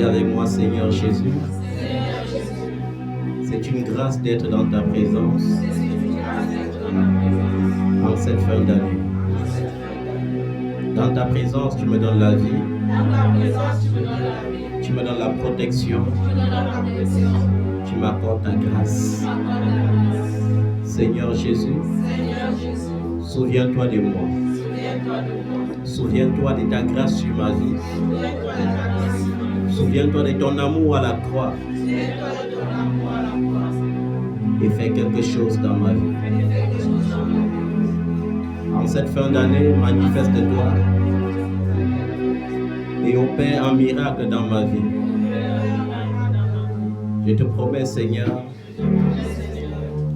avec moi, Seigneur Jésus. C'est une grâce d'être dans ta présence en cette fin d'année. Dans ta présence, tu me donnes la vie. Tu me donnes la protection. Tu m'apportes ta grâce. Seigneur Jésus, souviens-toi de moi. Souviens-toi de ta grâce sur ma vie. Souviens-toi de ton amour à la croix. Et fais quelque chose dans ma vie. En cette fin d'année, manifeste-toi et opère un miracle dans ma vie. Je te promets, Seigneur,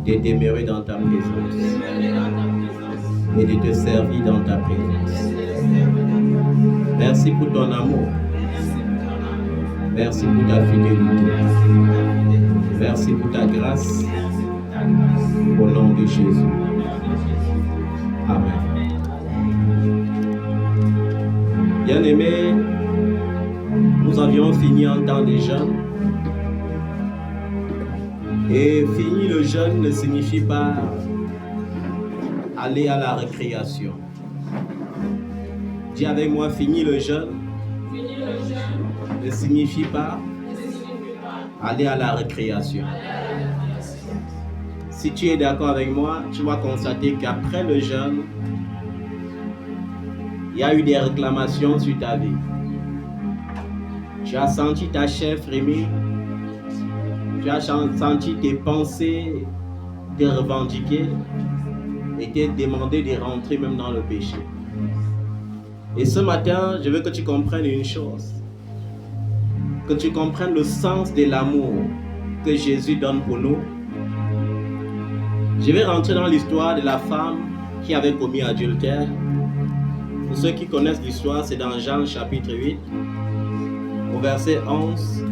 de demeurer dans ta présence et de te servir dans ta présence. Merci pour ton amour. Merci pour ta fidélité. Merci pour ta grâce. Au nom de Jésus. Amen. Bien-aimés, nous avions fini un temps de jeûne. Et fini le jeûne ne signifie pas aller à la récréation. Dis avec moi, fini le jeûne ne signifie pas aller à la récréation. Si tu es d'accord avec moi, tu vas constater qu'après le jeûne, il y a eu des réclamations sur ta vie. Tu as senti ta chair frémir. Tu as senti tes pensées te revendiquer et te demander de rentrer même dans le péché. Et ce matin, je veux que tu comprennes une chose. Que tu comprennes le sens de l'amour que Jésus donne pour nous. Je vais rentrer dans l'histoire de la femme qui avait commis adultère. Pour ceux qui connaissent l'histoire, c'est dans Jean chapitre 8, au verset 11.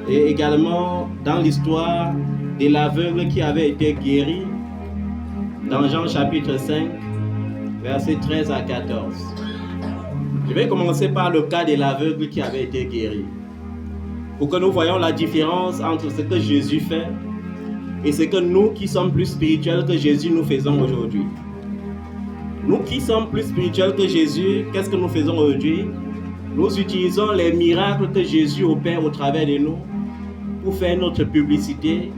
Et également dans l'histoire de l'aveugle qui avait été guéri, dans Jean chapitre 5, verset 13 à 14. Je vais commencer par le cas de l'aveugle qui avait été guéri, pour que nous voyons la différence entre ce que Jésus fait et ce que nous qui sommes plus spirituels que Jésus nous faisons aujourd'hui. Nous qui sommes plus spirituels que Jésus, qu'est-ce que nous faisons aujourd'hui? Nous utilisons les miracles que Jésus opère au travers de nous pour faire notre publicité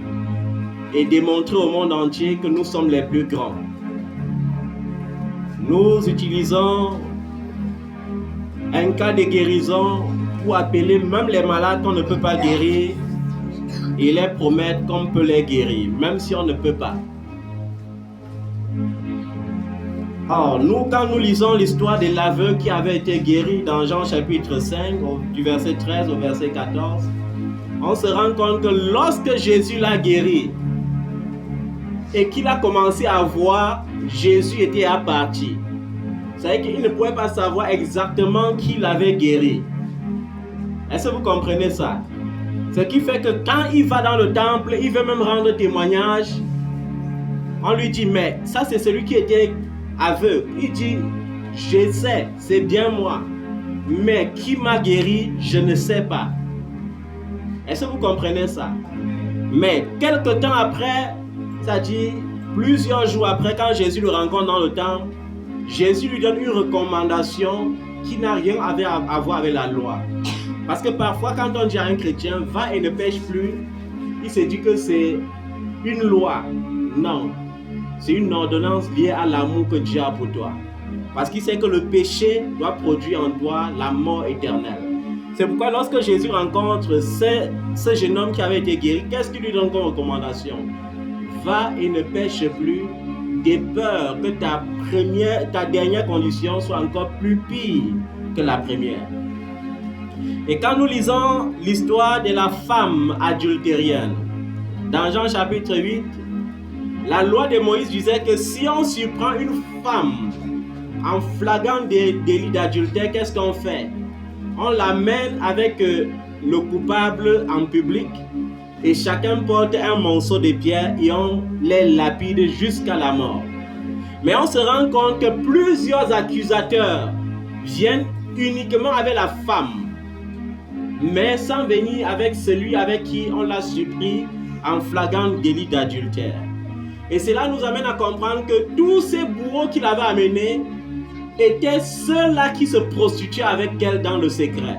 et démontrer au monde entier que nous sommes les plus grands. Nous utilisons un cas de guérison pour appeler même les malades qu'on ne peut pas guérir et les promettre qu'on peut les guérir, même si on ne peut pas. Or, nous, quand nous lisons l'histoire de l'aveugle qui avait été guéri dans Jean chapitre 5, du verset 13 au verset 14, on se rend compte que lorsque Jésus l'a guéri et qu'il a commencé à voir, Jésus était à partir. C'est-à-dire qu'il ne pouvait pas savoir exactement qui l'avait guéri. Est-ce que vous comprenez ça? Ce qui fait que quand il va dans le temple, il veut même rendre témoignage. On lui dit, mais ça c'est celui qui était aveugle. Il dit, je sais, c'est bien moi. Mais qui m'a guéri, je ne sais pas. Est-ce que vous comprenez ça? Mais quelques temps après, c'est-à-dire plusieurs jours après, quand Jésus le rencontre dans le temple, Jésus lui donne une recommandation qui n'a rien à voir avec la loi. Parce que parfois, quand on dit à un chrétien, va et ne pêche plus, il se dit que c'est une loi. Non, c'est une ordonnance liée à l'amour que Dieu a pour toi. Parce qu'il sait que le péché doit produire en toi la mort éternelle. C'est pourquoi lorsque Jésus rencontre ce jeune homme qui avait été guéri, qu'est-ce qu'il lui donne comme recommandation? Va et ne pêche plus, de peur que ta dernière condition soit encore plus pire que la première. Et quand nous lisons l'histoire de la femme adultérienne, dans Jean chapitre 8, la loi de Moïse disait que si on surprend une femme en flagrant délit d'adultère, qu'est-ce qu'on fait? On l'amène avec le coupable en public et chacun porte un monceau de pierre et on les lapide jusqu'à la mort. Mais on se rend compte que plusieurs accusateurs viennent uniquement avec la femme mais sans venir avec celui avec qui on l'a surpris en flagrant délit d'adultère. Et cela nous amène à comprendre que tous ces bourreaux qu'il avait amenés étaient ceux-là qui se prostituaient avec elle dans le secret.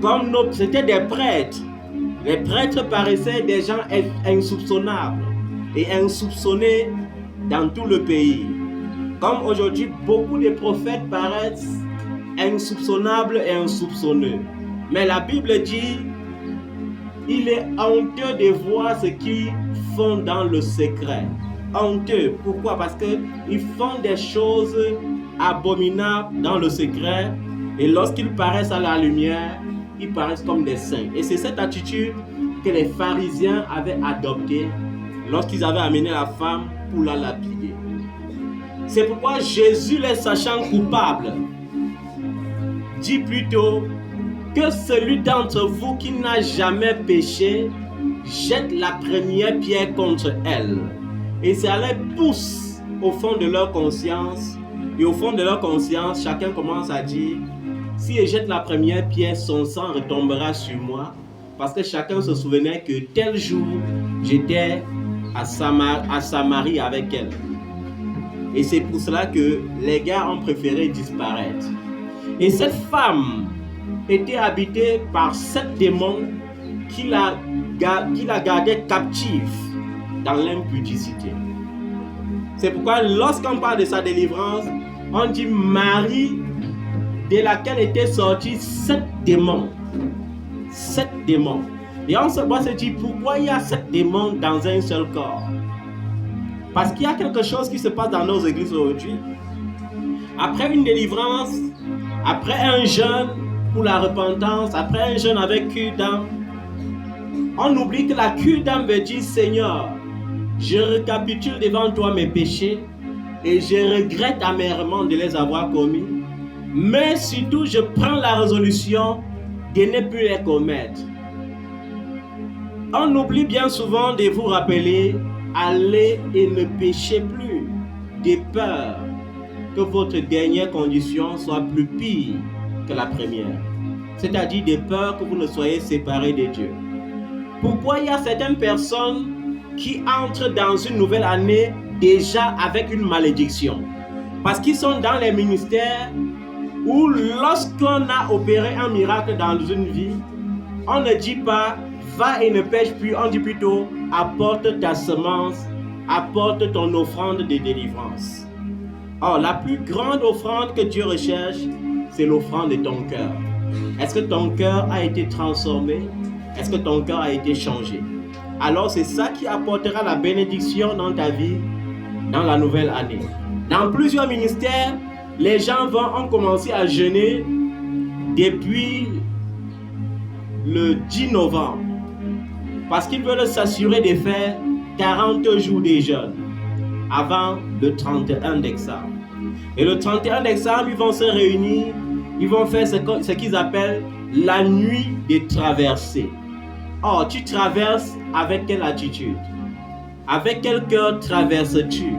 Comme c'était des prêtres. Les prêtres paraissaient des gens insoupçonnables et insoupçonnés dans tout le pays. Comme aujourd'hui, beaucoup de prophètes paraissent insoupçonnables et insoupçonneux. Mais la Bible dit, il est honteux de voir ce qu'ils font dans le secret. Honteux. Pourquoi? Parce qu'ils font des choses abominables dans le secret et lorsqu'ils paraissent à la lumière, ils paraissent comme des saints. Et c'est cette attitude que les pharisiens avaient adoptée lorsqu'ils avaient amené la femme pour la lapider. C'est pourquoi Jésus, les sachant coupables, dit plutôt que celui d'entre vous qui n'a jamais péché jette la première pierre contre elle. Et ça les pousse au fond de leur conscience. Et au fond de leur conscience, chacun commence à dire, si je jette la première pierre, son sang retombera sur moi. Parce que chacun se souvenait que tel jour, j'étais à Samarie avec elle. Et c'est pour cela que les gars ont préféré disparaître. Et cette femme était habitée par 7 démons qui la gardaient captive dans l'impudicité. C'est pourquoi lorsqu'on parle de sa délivrance, on dit Marie, de laquelle étaient sortis 7 démons. 7 démons. Et on se dit pourquoi il y a 7 démons dans un seul corps. Parce qu'il y a quelque chose qui se passe dans nos églises aujourd'hui. Après une délivrance, après un jeûne pour la repentance, après un jeûne avec cure d'âme, on oublie que la cure d'âme veut dire Seigneur, je récapitule devant toi mes péchés et je regrette amèrement de les avoir commis. Mais surtout, je prends la résolution de ne plus les commettre. On oublie bien souvent de vous rappeler, allez et ne péchez plus, de peur que votre dernière condition soit plus pire que la première. C'est-à-dire de peur que vous ne soyez séparés de Dieu. Pourquoi il y a certaines personnes qui entrent dans une nouvelle année déjà avec une malédiction? Parce qu'ils sont dans les ministères où lorsqu'on a opéré un miracle dans une vie, on ne dit pas va et ne pêche plus, on dit plutôt apporte ta semence, apporte ton offrande de délivrance. Or, la plus grande offrande que Dieu recherche, c'est l'offrande de ton cœur. Est-ce que ton cœur a été transformé? Est-ce que ton cœur a été changé? Alors, c'est ça qui apportera la bénédiction dans ta vie dans la nouvelle année. Dans plusieurs ministères, les gens ont commencé à jeûner depuis le 10 novembre parce qu'ils veulent s'assurer de faire 40 jours de jeûne avant le 31 décembre. Et le 31 décembre, ils vont se réunir, ils vont faire ce qu'ils appellent la nuit des traversées. Or, tu traverses avec quelle attitude? Avec quel cœur traverses-tu?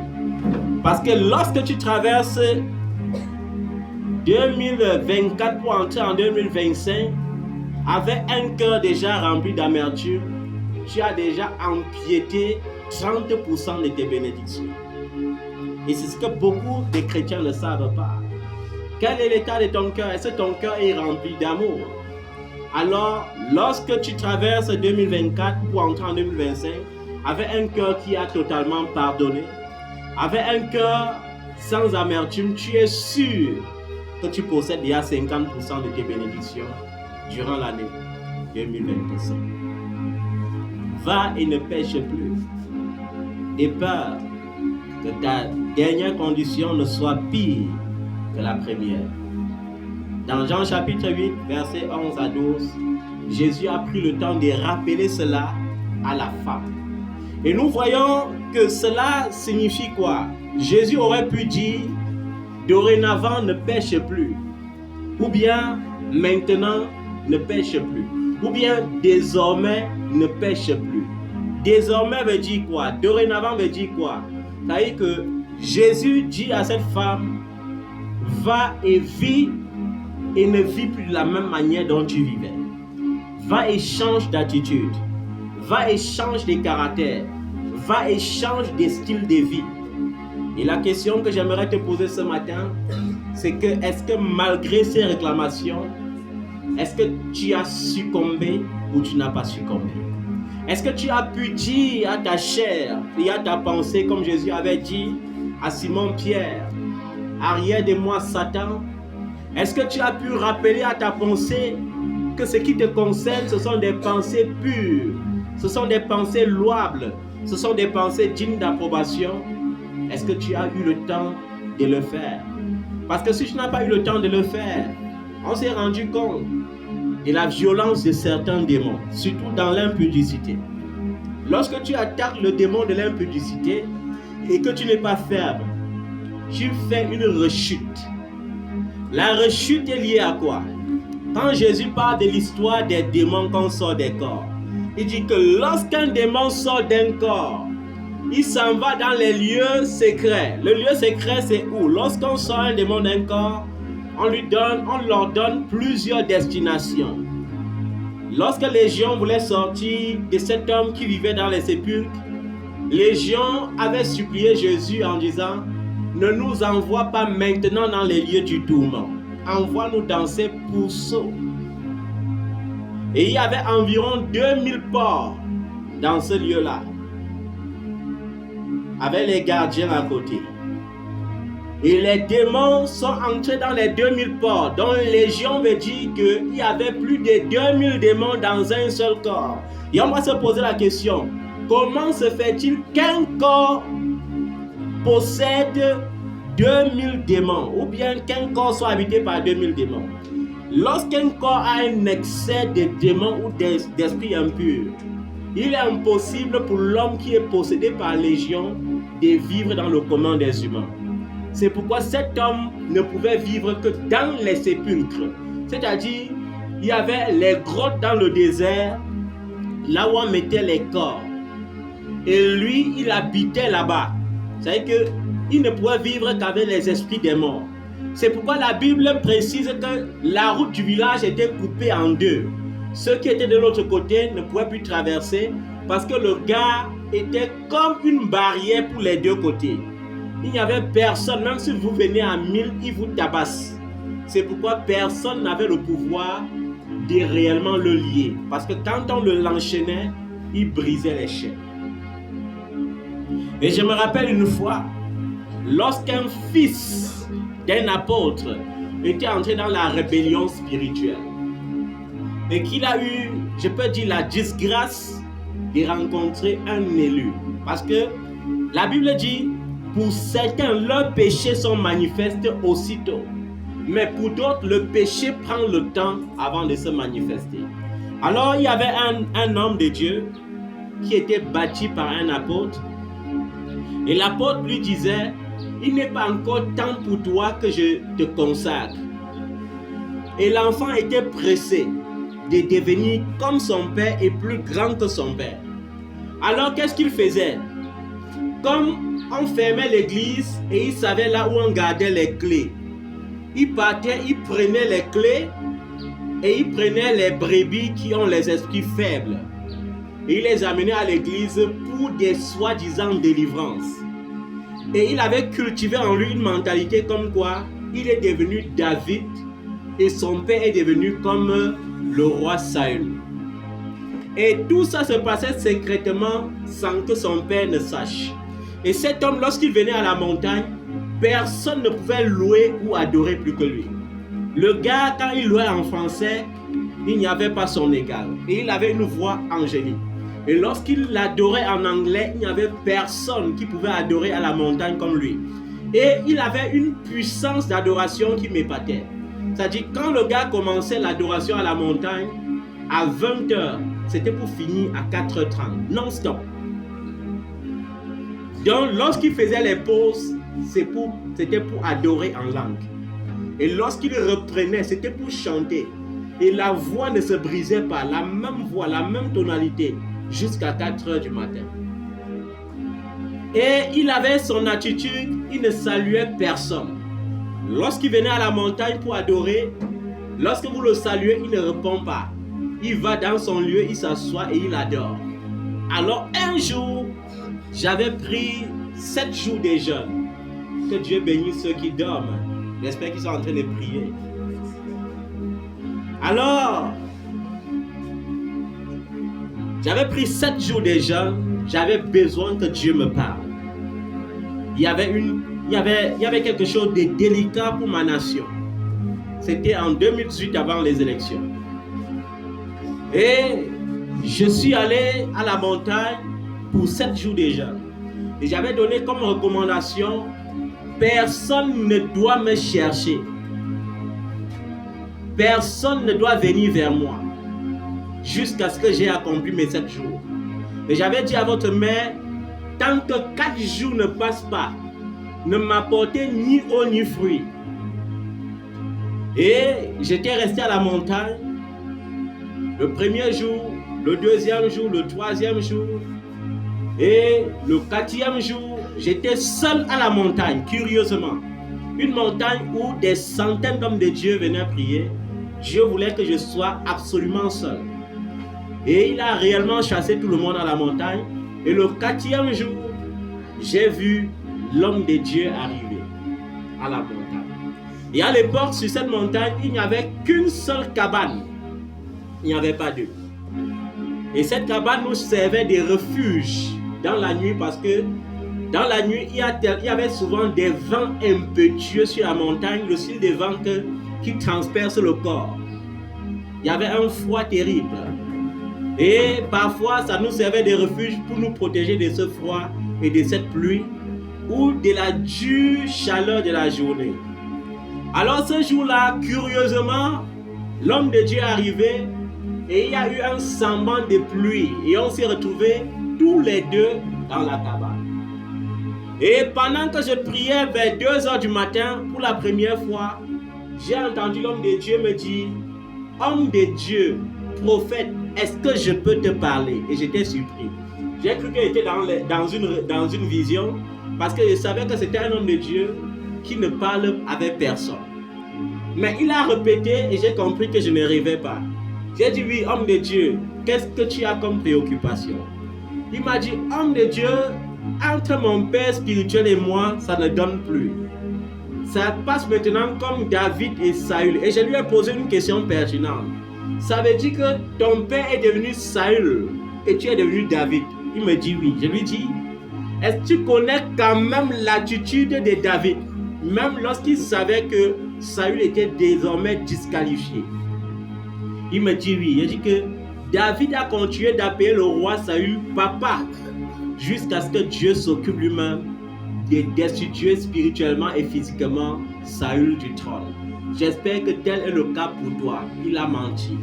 Parce que lorsque tu traverses 2024 pour entrer en 2025, avec un cœur déjà rempli d'amertume, tu as déjà empiété 30% de tes bénédictions. Et c'est ce que beaucoup de chrétiens ne savent pas. Quel est l'état de ton cœur? Est-ce que ton cœur est rempli d'amour? Alors, lorsque tu traverses 2024 pour entrer en 2025, avec un cœur qui a totalement pardonné, avec un cœur sans amertume, tu es sûr que tu possèdes déjà 50% de tes bénédictions durant l'année 2025. Va et ne pêche plus. Et peur que ta dernière condition ne soit pire que la première. Dans Jean chapitre 8, versets 11 à 12, Jésus a pris le temps de rappeler cela à la femme. Et nous voyons que cela signifie quoi? Jésus aurait pu dire, dorénavant ne pêche plus. Ou bien, maintenant ne pêche plus. Ou bien, désormais ne pêche plus. Désormais veut dire quoi? Dorénavant veut dire quoi? C'est-à-dire que Jésus dit à cette femme, va et vis et ne vis plus de la même manière dont tu vivais. Va et change d'attitude. Va et change de caractère. Va et change de style de vie. Et la question que j'aimerais te poser ce matin, c'est que est-ce que malgré ces réclamations, est-ce que tu as succombé ou tu n'as pas succombé? Est-ce que tu as pu dire à ta chair et à ta pensée, comme Jésus avait dit à Simon-Pierre, arrière de moi Satan? Est-ce que tu as pu rappeler à ta pensée que ce qui te concerne, ce sont des pensées pures, ce sont des pensées louables, ce sont des pensées dignes d'approbation? Est-ce que tu as eu le temps de le faire? Parce que si tu n'as pas eu le temps de le faire, on s'est rendu compte de la violence de certains démons, surtout dans l'impudicité. Lorsque tu attaques le démon de l'impudicité et que tu n'es pas ferme, tu fais une rechute. La rechute est liée à quoi? Quand Jésus parle de l'histoire des démons qu'on sort des corps, il dit que lorsqu'un démon sort d'un corps, il s'en va dans les lieux secrets. Le lieu secret, c'est où? Lorsqu'on sort un démon d'un corps, on leur donne plusieurs destinations. Lorsque Légion voulait sortir de cet homme qui vivait dans les sépulcres, Légion avait supplié Jésus en disant: ne nous envoie pas maintenant dans les lieux du tourment. Envoie-nous dans ces pourceaux. Et il y avait environ 2000 porcs dans ce lieu-là, avec les gardiens à côté. Et les démons sont entrés dans les 2000 porcs, dont Légion veut dire qu'il y avait plus de 2000 démons dans un seul corps. Et on va se poser la question, comment se fait-il qu'un corps possède 2000 démons, ou bien qu'un corps soit habité par 2000 démons? Lorsqu'un corps a un excès de démons ou d'esprits impurs, il est impossible pour l'homme qui est possédé par Légion de vivre dans le commun des humains. C'est pourquoi cet homme ne pouvait vivre que dans les sépulcres. C'est-à-dire, il y avait les grottes dans le désert, là où on mettait les corps. Et lui, il habitait là-bas. C'est-à-dire qu'il ne pouvait vivre qu'avec les esprits des morts. C'est pourquoi la Bible précise que la route du village était coupée en deux. Ceux qui étaient de l'autre côté ne pouvaient plus traverser parce que le gars était comme une barrière pour les deux côtés. Il n'y avait personne, même si vous venez à 1000, il vous tabasse. C'est pourquoi personne n'avait le pouvoir de réellement le lier. Parce que quand on l'enchaînait, il brisait les chaînes. Et je me rappelle une fois, lorsqu'un fils d'un apôtre était entré dans la rébellion spirituelle et qu'il a eu, je peux dire, la disgrâce de rencontrer un élu. Parce que la Bible dit, pour certains, leurs péchés sont manifestes aussitôt. Mais pour d'autres, le péché prend le temps avant de se manifester. Alors, il y avait un homme de Dieu qui était bâti par un apôtre. Et l'apôtre lui disait, il n'est pas encore temps pour toi que je te consacre. Et l'enfant était pressé de devenir comme son père et plus grand que son père. Alors, qu'est-ce qu'il faisait? Comme on fermait l'église et il savait là où on gardait les clés. Il partait, il prenait les clés et il prenait les brebis qui ont les esprits faibles. Et il les amenait à l'église pour des soi-disant délivrances. Et il avait cultivé en lui une mentalité comme quoi il est devenu David et son père est devenu comme le roi Saül. Et tout ça se passait secrètement sans que son père ne sache. Et cet homme, lorsqu'il venait à la montagne, personne ne pouvait louer ou adorer plus que lui. Le gars, quand il louait en français, il n'y avait pas son égal. Et il avait une voix angélique. Et lorsqu'il adorait en anglais, il n'y avait personne qui pouvait adorer à la montagne comme lui. Et il avait une puissance d'adoration qui m'épatait. C'est-à-dire, quand le gars commençait l'adoration à la montagne, à 20h, c'était pour finir à 4h30, non-stop. Donc, lorsqu'il faisait les pauses, c'était pour adorer en langue. Et lorsqu'il reprenait, c'était pour chanter. Et la voix ne se brisait pas, la même voix, la même tonalité, jusqu'à 4h du matin. Et il avait son attitude, il ne saluait personne. Lorsqu'il venait à la montagne pour adorer, Lorsque vous le saluez, il ne répond pas. Il va dans son lieu, il s'assoit et il adore. Alors un jour, j'avais pris 7 jours de jeûne. Que Dieu bénisse ceux qui dorment. J'espère qu'ils sont en train de prier. Alors, j'avais pris 7 jours de jeûne. J'avais besoin que Dieu me parle. Il y avait quelque chose de délicat pour ma nation. C'était en 2018 avant les élections. Et je suis allé à la montagne pour 7 jours de jeûne. Et j'avais donné comme recommandation, personne ne doit me chercher. Personne ne doit venir vers moi jusqu'à ce que j'ai accompli mes 7 jours. Et j'avais dit à votre mère, tant que 4 jours ne passent pas, ne m'apportez ni eau ni fruits. Et j'étais resté à la montagne le premier jour, le deuxième jour, le troisième jour et le 4e jour, j'étais seul à la montagne, curieusement. Une montagne où des centaines d'hommes de Dieu venaient prier. Dieu voulait que je sois absolument seul. Et il a réellement chassé tout le monde à la montagne. Et le 4e jour, j'ai vu l'homme de Dieu arriver à la montagne. Et à l'époque, sur cette montagne, il n'y avait qu'une seule cabane. Il n'y avait pas deux. Et cette cabane nous servait de refuge dans la nuit parce que dans la nuit, il y avait souvent des vents impétueux sur la montagne, le style des vents qui transpercent le corps. Il y avait un froid terrible. Et parfois, ça nous servait de refuge pour nous protéger de ce froid et de cette pluie ou de la dure chaleur de la journée. Alors ce jour-là, curieusement, l'homme de Dieu est arrivé et il y a eu un semblant de pluie et on s'est retrouvés tous les deux dans la cabane. Et pendant que je priais vers 2h du matin pour la première fois, j'ai entendu l'homme de Dieu me dire, homme de Dieu, prophète, est-ce que je peux te parler? Et j'étais surpris. J'ai cru qu'il était dans une vision parce que je savais que c'était un homme de Dieu qui ne parle avec personne. Mais il a répété et j'ai compris que je ne rêvais pas. J'ai dit, oui, homme de Dieu, qu'est-ce que tu as comme préoccupation? Il m'a dit, homme de Dieu, entre mon père spirituel et moi, ça ne donne plus. Ça passe maintenant comme David et Saül. Et je lui ai posé une question pertinente. Ça veut dire que ton père est devenu Saül et tu es devenu David. Il me dit oui. Je lui dis, est-ce que tu connais quand même l'attitude de David, même lorsqu'il savait que Saül était désormais disqualifié? Il me dit oui. Il dit que David a continué d'appeler le roi Saül papa jusqu'à ce que Dieu s'occupe lui-même de destituer spirituellement et physiquement Saül du trône. J'espère que tel est le cas pour toi. Il a menti.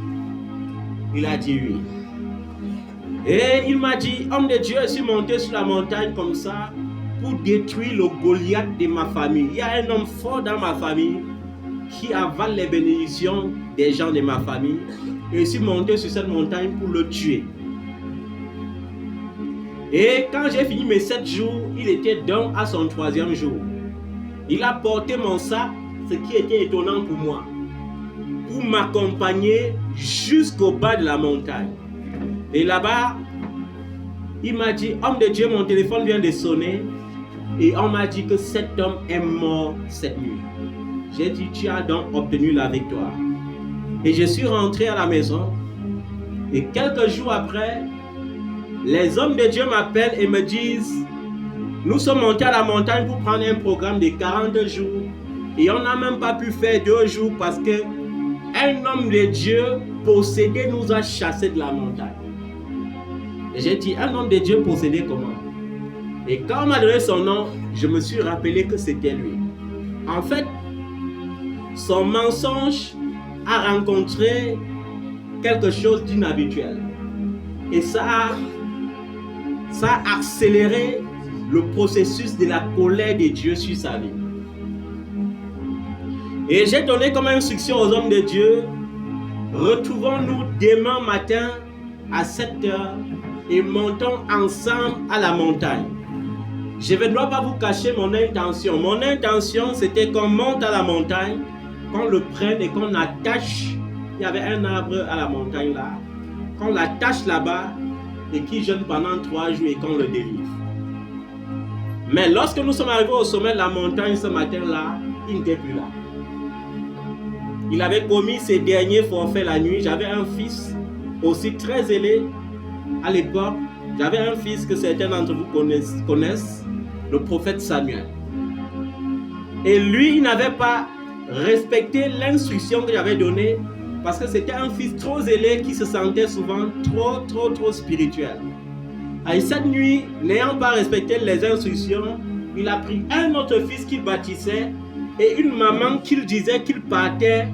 Il a dit oui. Et il m'a dit, homme de Dieu, je suis monté sur la montagne comme ça pour détruire le Goliath de ma famille. Il y a un homme fort dans ma famille qui avale les bénédictions des gens de ma famille. Et je suis monté sur cette montagne pour le tuer. Et quand j'ai fini mes 7 jours, il était donc à son 3e jour. Il a porté mon sac, ce qui était étonnant pour moi, pour m'accompagner jusqu'au bas de la montagne. Et là-bas, il m'a dit, homme de Dieu, mon téléphone vient de sonner et on m'a dit que cet homme est mort cette nuit. J'ai dit, tu as donc obtenu la victoire. Et je suis rentré à la maison et quelques jours après, les hommes de Dieu m'appellent et me disent, nous sommes montés à la montagne pour prendre un programme de 40 jours et on n'a même pas pu faire 2 jours parce que un homme de Dieu possédé nous a chassés de la montagne. Et j'ai dit, un homme de Dieu possédé comment? Et quand on m'a donné son nom, je me suis rappelé que c'était lui. En fait, son mensonge a rencontré quelque chose d'inhabituel. Et ça a accéléré le processus de la colère de Dieu sur sa vie. Et j'ai donné comme instruction aux hommes de Dieu, retrouvons-nous demain matin à 7h et montons ensemble à la montagne. Je ne dois pas vous cacher mon intention. Mon intention, c'était qu'on monte à la montagne qu'on le prenne et qu'on attache. Il y avait un arbre à la montagne là, qu'on l'attache là-bas et qui jeûne pendant 3 jours et qu'on le délivre. Mais lorsque nous sommes arrivés au sommet de la montagne ce matin-là, il n'était plus là. Il avait commis ses derniers forfaits la nuit. J'avais un fils aussi très zélé à l'époque. J'avais un fils que certains d'entre vous connaissent, le prophète Samuel. Et lui, il n'avait pas respecté l'instruction que j'avais donnée parce que c'était un fils trop zélé qui se sentait souvent trop spirituel. Et cette nuit, n'ayant pas respecté les instructions, il a pris un autre fils qu'il bâtissait et une maman qu'il disait qu'il partait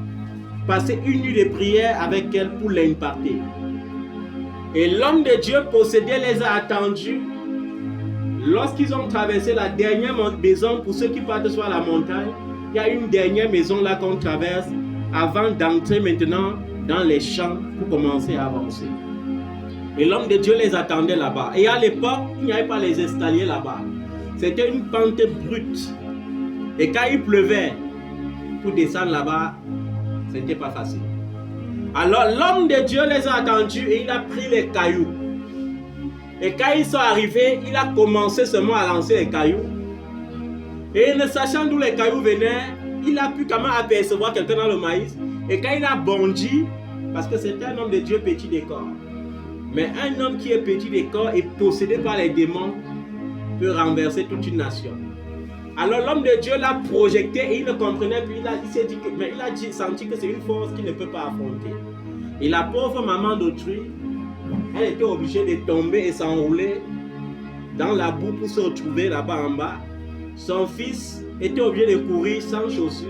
passer une nuit de prière avec elle pour l'imparter. Et l'homme de Dieu possédé les a attendus lorsqu'ils ont traversé la dernière maison. Pour ceux qui partent sur la montagne, il y a une dernière maison là qu'on traverse avant d'entrer maintenant dans les champs pour commencer à avancer. Et l'homme de Dieu les attendait là-bas. Et à l'époque, il n'y avait pas les escaliers là-bas. C'était une pente brute. Et quand il pleuvait, pour descendre là-bas, ce n'était pas facile. Alors l'homme de Dieu les a attendus et il a pris les cailloux. Et quand ils sont arrivés, il a commencé seulement à lancer les cailloux. Et ne sachant d'où les cailloux venaient, il a pu quand même apercevoir quelqu'un dans le maïs. Et quand il a bondi, parce que c'était un homme de Dieu petit de corps. Mais un homme qui est petit de corps et possédé par les démons peut renverser toute une nation. Alors l'homme de Dieu l'a projeté et il ne comprenait plus. Il s'est dit mais il a senti que c'est une force qu'il ne peut pas affronter. Et la pauvre maman d'autrui, elle était obligée de tomber et s'enrouler dans la boue pour se retrouver là-bas en bas. Son fils était obligé de courir sans chaussures.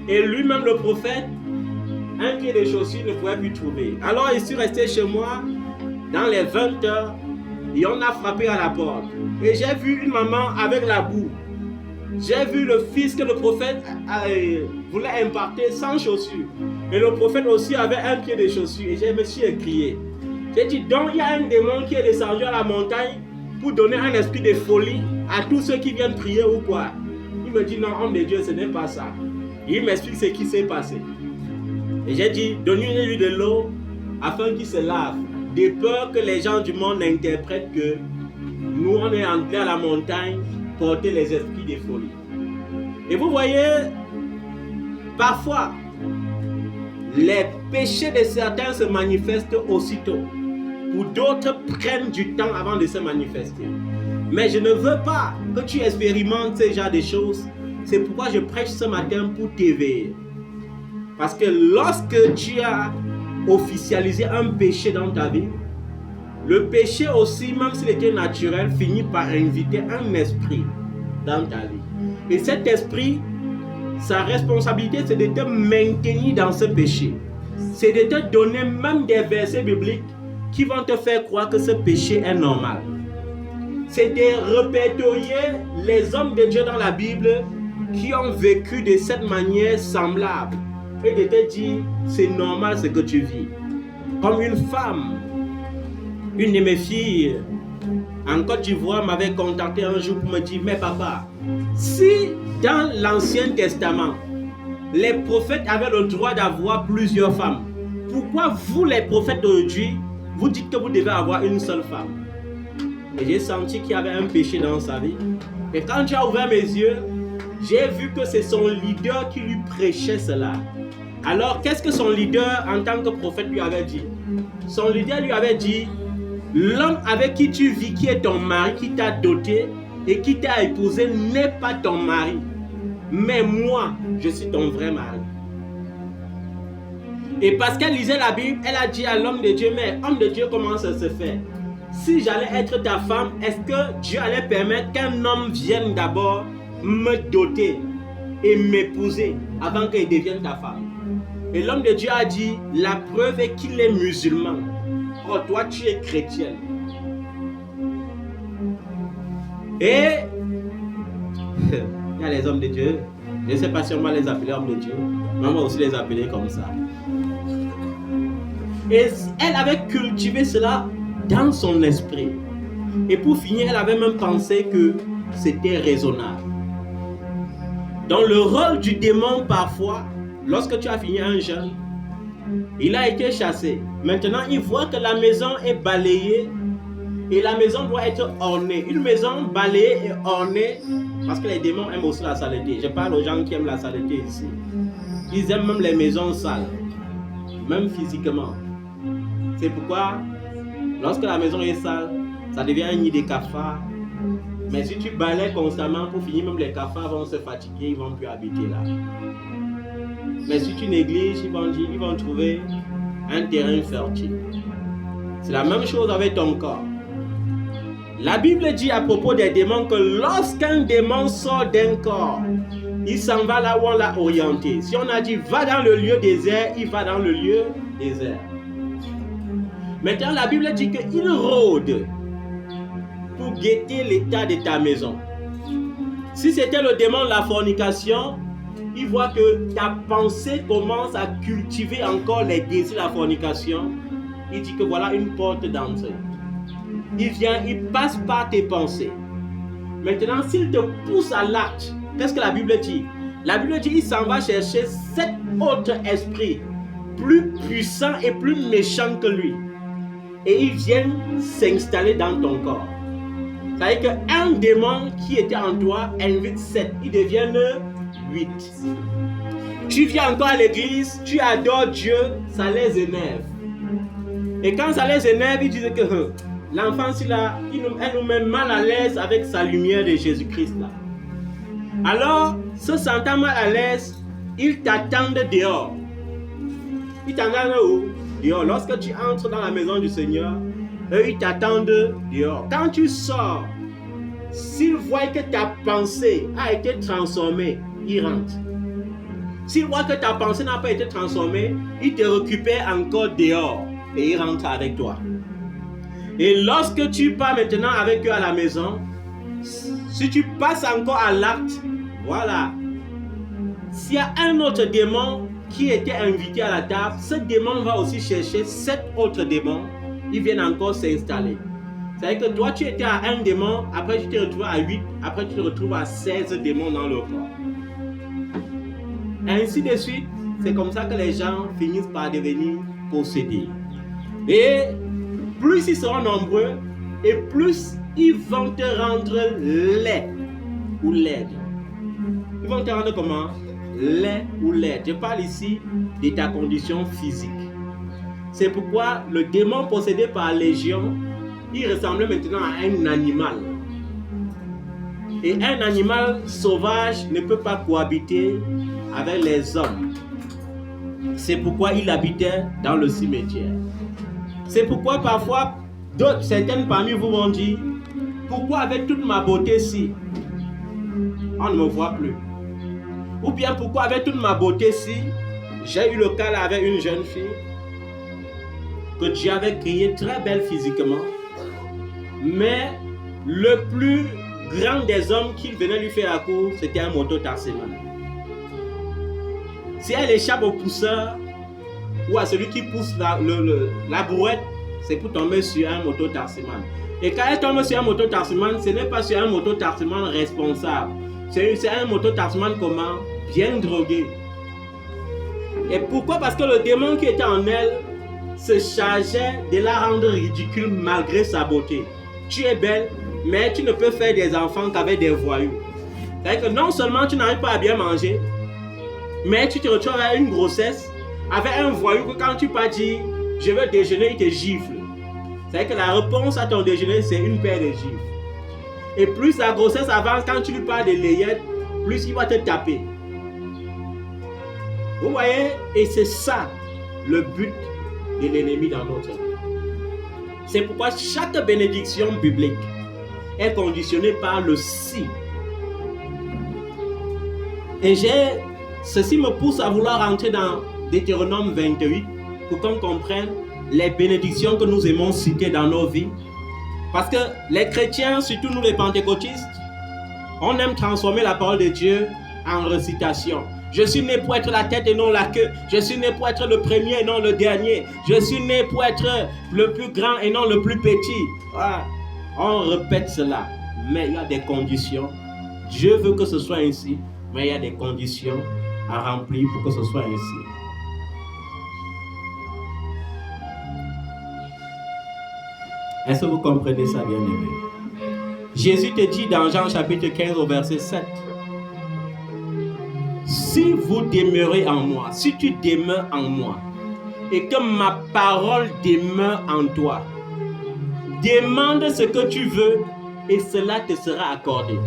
Et lui-même le prophète, un pied de chaussures ne pouvait plus trouver. Alors il suis resté chez moi dans les 20 heures et on a frappé à la porte. Et j'ai vu une maman avec la boue. J'ai vu le fils que le prophète voulait imparter sans chaussures. Et le prophète aussi avait un pied de chaussures. Et je me suis écrié. J'ai dit, donc il y a un démon qui est descendu à la montagne pour donner un esprit de folie à tous ceux qui viennent prier ou quoi. Il me dit, non, homme de Dieu, ce n'est pas ça. Et il m'explique ce qui s'est passé. Et j'ai dit, donnez-lui de l'eau afin qu'il se lave. De peur que les gens du monde interprètent que nous, on est entrés à la montagne porter les esprits de folie. Et vous voyez, parfois, les péchés de certains se manifestent aussitôt. Pour d'autres, prennent du temps avant de se manifester. Mais je ne veux pas que tu expérimentes ce genre de choses. C'est pourquoi je prêche ce matin pour t'éveiller. Parce que lorsque tu as officialisé un péché dans ta vie, le péché aussi, même s'il était naturel, finit par inviter un esprit dans ta vie. Et cet esprit, sa responsabilité, c'est de te maintenir dans ce péché. C'est de te donner même des versets bibliques qui vont te faire croire que ce péché est normal. C'est de répertorier les hommes de Dieu dans la Bible qui ont vécu de cette manière semblable et de te dire, c'est normal ce que tu vis. Comme une femme, une de mes filles en Côte d'Ivoire m'avait contacté un jour pour me dire, mais papa, si dans l'Ancien Testament, les prophètes avaient le droit d'avoir plusieurs femmes, pourquoi vous les prophètes d'aujourd'hui, vous dites que vous devez avoir une seule femme? Et j'ai senti qu'il y avait un péché dans sa vie. Et quand j'ai ouvert mes yeux, j'ai vu que c'est son leader qui lui prêchait cela. Alors, qu'est-ce que son leader, en tant que prophète, lui avait dit? Son leader lui avait dit, l'homme avec qui tu vis, qui est ton mari, qui t'a doté et qui t'a épousé, n'est pas ton mari. Mais moi, je suis ton vrai mari. Et parce qu'elle lisait la Bible, elle a dit à l'homme de Dieu, mais homme de Dieu, comment ça se fait? Si j'allais être ta femme, est-ce que Dieu allait permettre qu'un homme vienne d'abord me doter et m'épouser avant qu'il devienne ta femme? Et l'homme de Dieu a dit, la preuve est qu'il est musulman. Oh, toi tu es chrétienne. Et il y a les hommes de Dieu. Je ne sais pas si on va les appeler hommes de Dieu, mais on va aussi les appeler comme ça. Et elle avait cultivé cela dans son esprit. Et pour finir, elle avait même pensé que c'était raisonnable. Donc le rôle du démon parfois, lorsque tu as fini un jeûne, il a été chassé. Maintenant, il voit que la maison est balayée et la maison doit être ornée. Une maison balayée et ornée, parce que les démons aiment aussi la saleté. Je parle aux gens qui aiment la saleté ici. Ils aiment même les maisons sales, même physiquement. C'est pourquoi, lorsque la maison est sale, ça devient un nid de cafards. Mais si tu balais constamment, pour finir, même les cafards vont se fatiguer, ils ne vont plus habiter là. Mais si tu négliges, ils vont trouver un terrain fertile. C'est la même chose avec ton corps. La Bible dit à propos des démons que lorsqu'un démon sort d'un corps, il s'en va là où on l'a orienté. Si on a dit va dans le lieu désert, il va dans le lieu désert. Maintenant, la Bible dit qu'il rôde pour guetter l'état de ta maison. Si c'était le démon de la fornication, il voit que ta pensée commence à cultiver encore les désirs de la fornication. Il dit que voilà une porte d'entrée. Il vient, il passe par tes pensées. Maintenant, s'il te pousse à l'acte, qu'est-ce que la Bible dit? La Bible dit qu'il s'en va chercher 7 autres esprits plus puissants et plus méchants que lui. Et ils viennent s'installer dans ton corps. C'est-à-dire qu'un démon qui était en toi invite 7, ils deviennent 8. Tu viens encore à l'église, tu adores Dieu, ça les énerve. Et quand ça les énerve, ils disent que l'enfant, elle nous met mal à l'aise avec sa lumière de Jésus-Christ là. Alors, se sentant mal à l'aise, ils t'attendent dehors. Ils t'attendent où? Dehors. Lorsque tu entres dans la maison du Seigneur, eux, ils t'attendent dehors. Quand tu sors, s'ils voient que ta pensée a été transformée, ils rentrent. S'ils voient que ta pensée n'a pas été transformée, ils te récupèrent encore dehors et ils rentrent avec toi. Et lorsque tu pars maintenant avec eux à la maison, si tu passes encore à l'acte, voilà. S'il y a un autre démon qui était invité à la table, ce démon va aussi chercher 7 autres démons. Ils viennent encore s'installer. C'est-à-dire que toi, tu étais à un démon, après tu te retrouves à 8, après tu te retrouves à 16 démons dans le corps. Ainsi de suite, c'est comme ça que les gens finissent par devenir possédés. Et plus ils seront nombreux, et plus ils vont te rendre laid ou laide. Ils vont te rendre comment? Laid ou laide. Je parle ici de ta condition physique. C'est pourquoi le démon possédé par Légion, il ressemblait maintenant à un animal. Et un animal sauvage ne peut pas cohabiter avec les hommes. C'est pourquoi il habitait dans le cimetière. C'est pourquoi parfois, certaines parmi vous vont dire, pourquoi avec toute ma beauté-ci, on ne me voit plus? Ou bien pourquoi avec toute ma beauté-ci, j'ai eu le cas là avec une jeune fille que Dieu avait créée très belle physiquement, mais le plus grand des hommes qui venait lui faire la cour, c'était un moto-taximan. Si elle échappe au pousseur ou à celui qui pousse la brouette, c'est pour tomber sur un moto-taximan. Et quand elle tombe sur un moto-taximan, ce n'est pas sur un moto-taximan responsable. C'est un moto-taximan comment? Bien drogué. Et pourquoi? Parce que le démon qui était en elle se chargeait de la rendre ridicule malgré sa beauté. Tu es belle, mais tu ne peux faire des enfants qu'avec des voyous. C'est-à-dire que non seulement tu n'arrives pas à bien manger, mais tu te retrouves avec une grossesse, avec un voyou que quand tu pas dit je veux déjeuner, il te gifle. C'est-à-dire que la réponse à ton déjeuner, c'est une paire de gifles. Et plus la grossesse avance, quand tu lui parles de layette, plus il va te taper. Vous voyez? Et c'est ça le but de l'ennemi dans notre vie. C'est pourquoi chaque bénédiction biblique est conditionnée par le si. Et ceci me pousse à vouloir entrer dans Deutéronome 28 pour qu'on comprenne les bénédictions que nous aimons citer dans nos vies. Parce que les chrétiens, surtout nous les pentecôtistes, on aime transformer la parole de Dieu en récitation. Je suis né pour être la tête et non la queue. Je suis né pour être le premier et non le dernier. Je suis né pour être le plus grand et non le plus petit. Voilà. On répète cela, mais il y a des conditions. Dieu veut que ce soit ainsi, mais il y a des conditions à remplir pour que ce soit ainsi. Est-ce que vous comprenez ça, bien-aimé? Jésus te dit dans Jean chapitre 15 au verset 7, si vous demeurez en moi, si tu demeures en moi, et que ma parole demeure en toi, demande ce que tu veux et cela te sera accordé.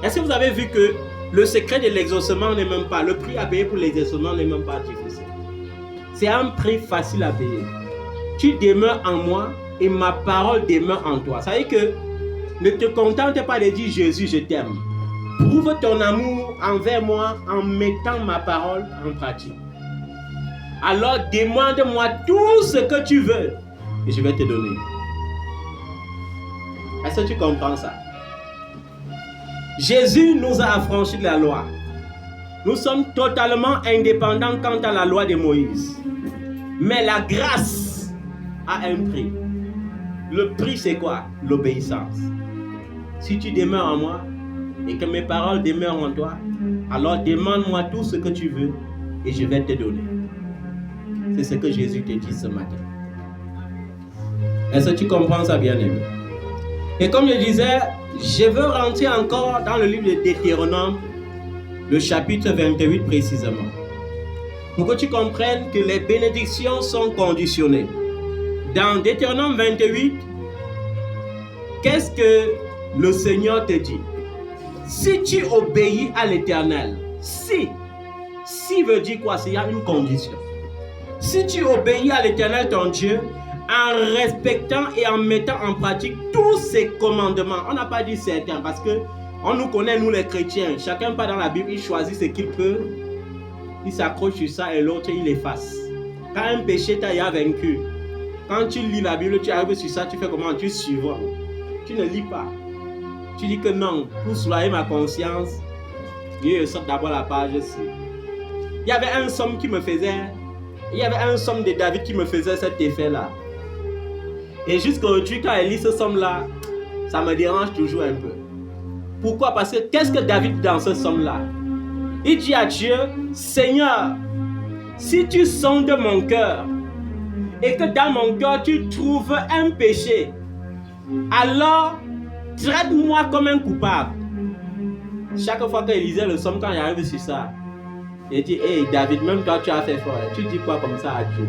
Est-ce que vous avez vu que le secret de l'exaucement n'est même pas, le prix à payer pour l'exaucement n'est même pas difficile. C'est un prix facile à payer. Tu demeures en moi et ma parole demeure en toi. Ça veut dire que ne te contente pas de dire Jésus, je t'aime. Prouve ton amour envers moi en mettant ma parole en pratique. Alors demande-moi tout ce que tu veux et je vais te donner. Est-ce que tu comprends ça? Jésus nous a affranchis de la loi. Nous sommes totalement indépendants quant à la loi de Moïse. Mais la grâce a un prix. Le prix c'est quoi? L'obéissance. Si tu demeures en moi et que mes paroles demeurent en toi, alors demande-moi tout ce que tu veux et je vais te donner. C'est ce que Jésus te dit ce matin. Est-ce que tu comprends ça, bien-aimé? Et comme je disais, je veux rentrer encore dans le livre de Deutéronome, le chapitre 28 précisément. Pour que tu comprennes que les bénédictions sont conditionnées. Dans Deutéronome 28, qu'est-ce que le Seigneur te dit? Si tu obéis à l'Éternel, si veut dire quoi? Il y a une condition. Si tu obéis à l'Éternel ton Dieu, en respectant et en mettant en pratique tous ses commandements. On n'a pas dit certains parce que on nous connaît, nous les chrétiens. Chacun part dans la Bible, il choisit ce qu'il peut, il s'accroche sur ça et l'autre il efface. Quand un péché t'a vaincu, quand tu lis la Bible, tu arrives sur ça, tu fais comment? Tu suivras. Tu ne lis pas. Tu dis que non, pour soulager ma conscience, je sors d'abord la page ici. Il y avait un somme qui me faisait, il y avait un somme de David qui me faisait cet effet-là. Et jusqu'aujourd'hui, quand elle lit ce somme-là, ça me dérange toujours un peu. Pourquoi? Parce que qu'est-ce que David dit dans ce somme-là? Il dit à Dieu, Seigneur, si tu sondes mon cœur et que dans mon cœur tu trouves un péché, alors traite-moi comme un coupable. Chaque fois qu'il lisait le somme, quand il arrive sur ça, il dit, hey David, même toi tu as fait fort. Tu dis quoi comme ça à Dieu?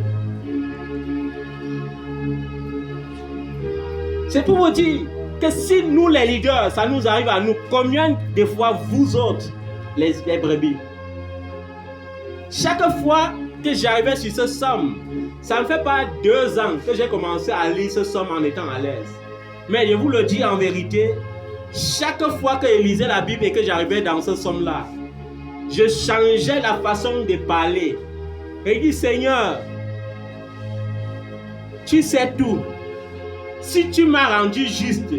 C'est pour vous dire que si nous les leaders, ça nous arrive à nous, combien de fois vous autres, les brebis, chaque fois que j'arrivais sur ce somme, ça ne fait pas 2 ans que j'ai commencé à lire ce somme en étant à l'aise. Mais je vous le dis en vérité, chaque fois que je lisais la Bible et que j'arrivais dans ce somme-là, je changeais la façon de parler. Et il dit, Seigneur, tu sais tout. Si tu m'as rendu juste,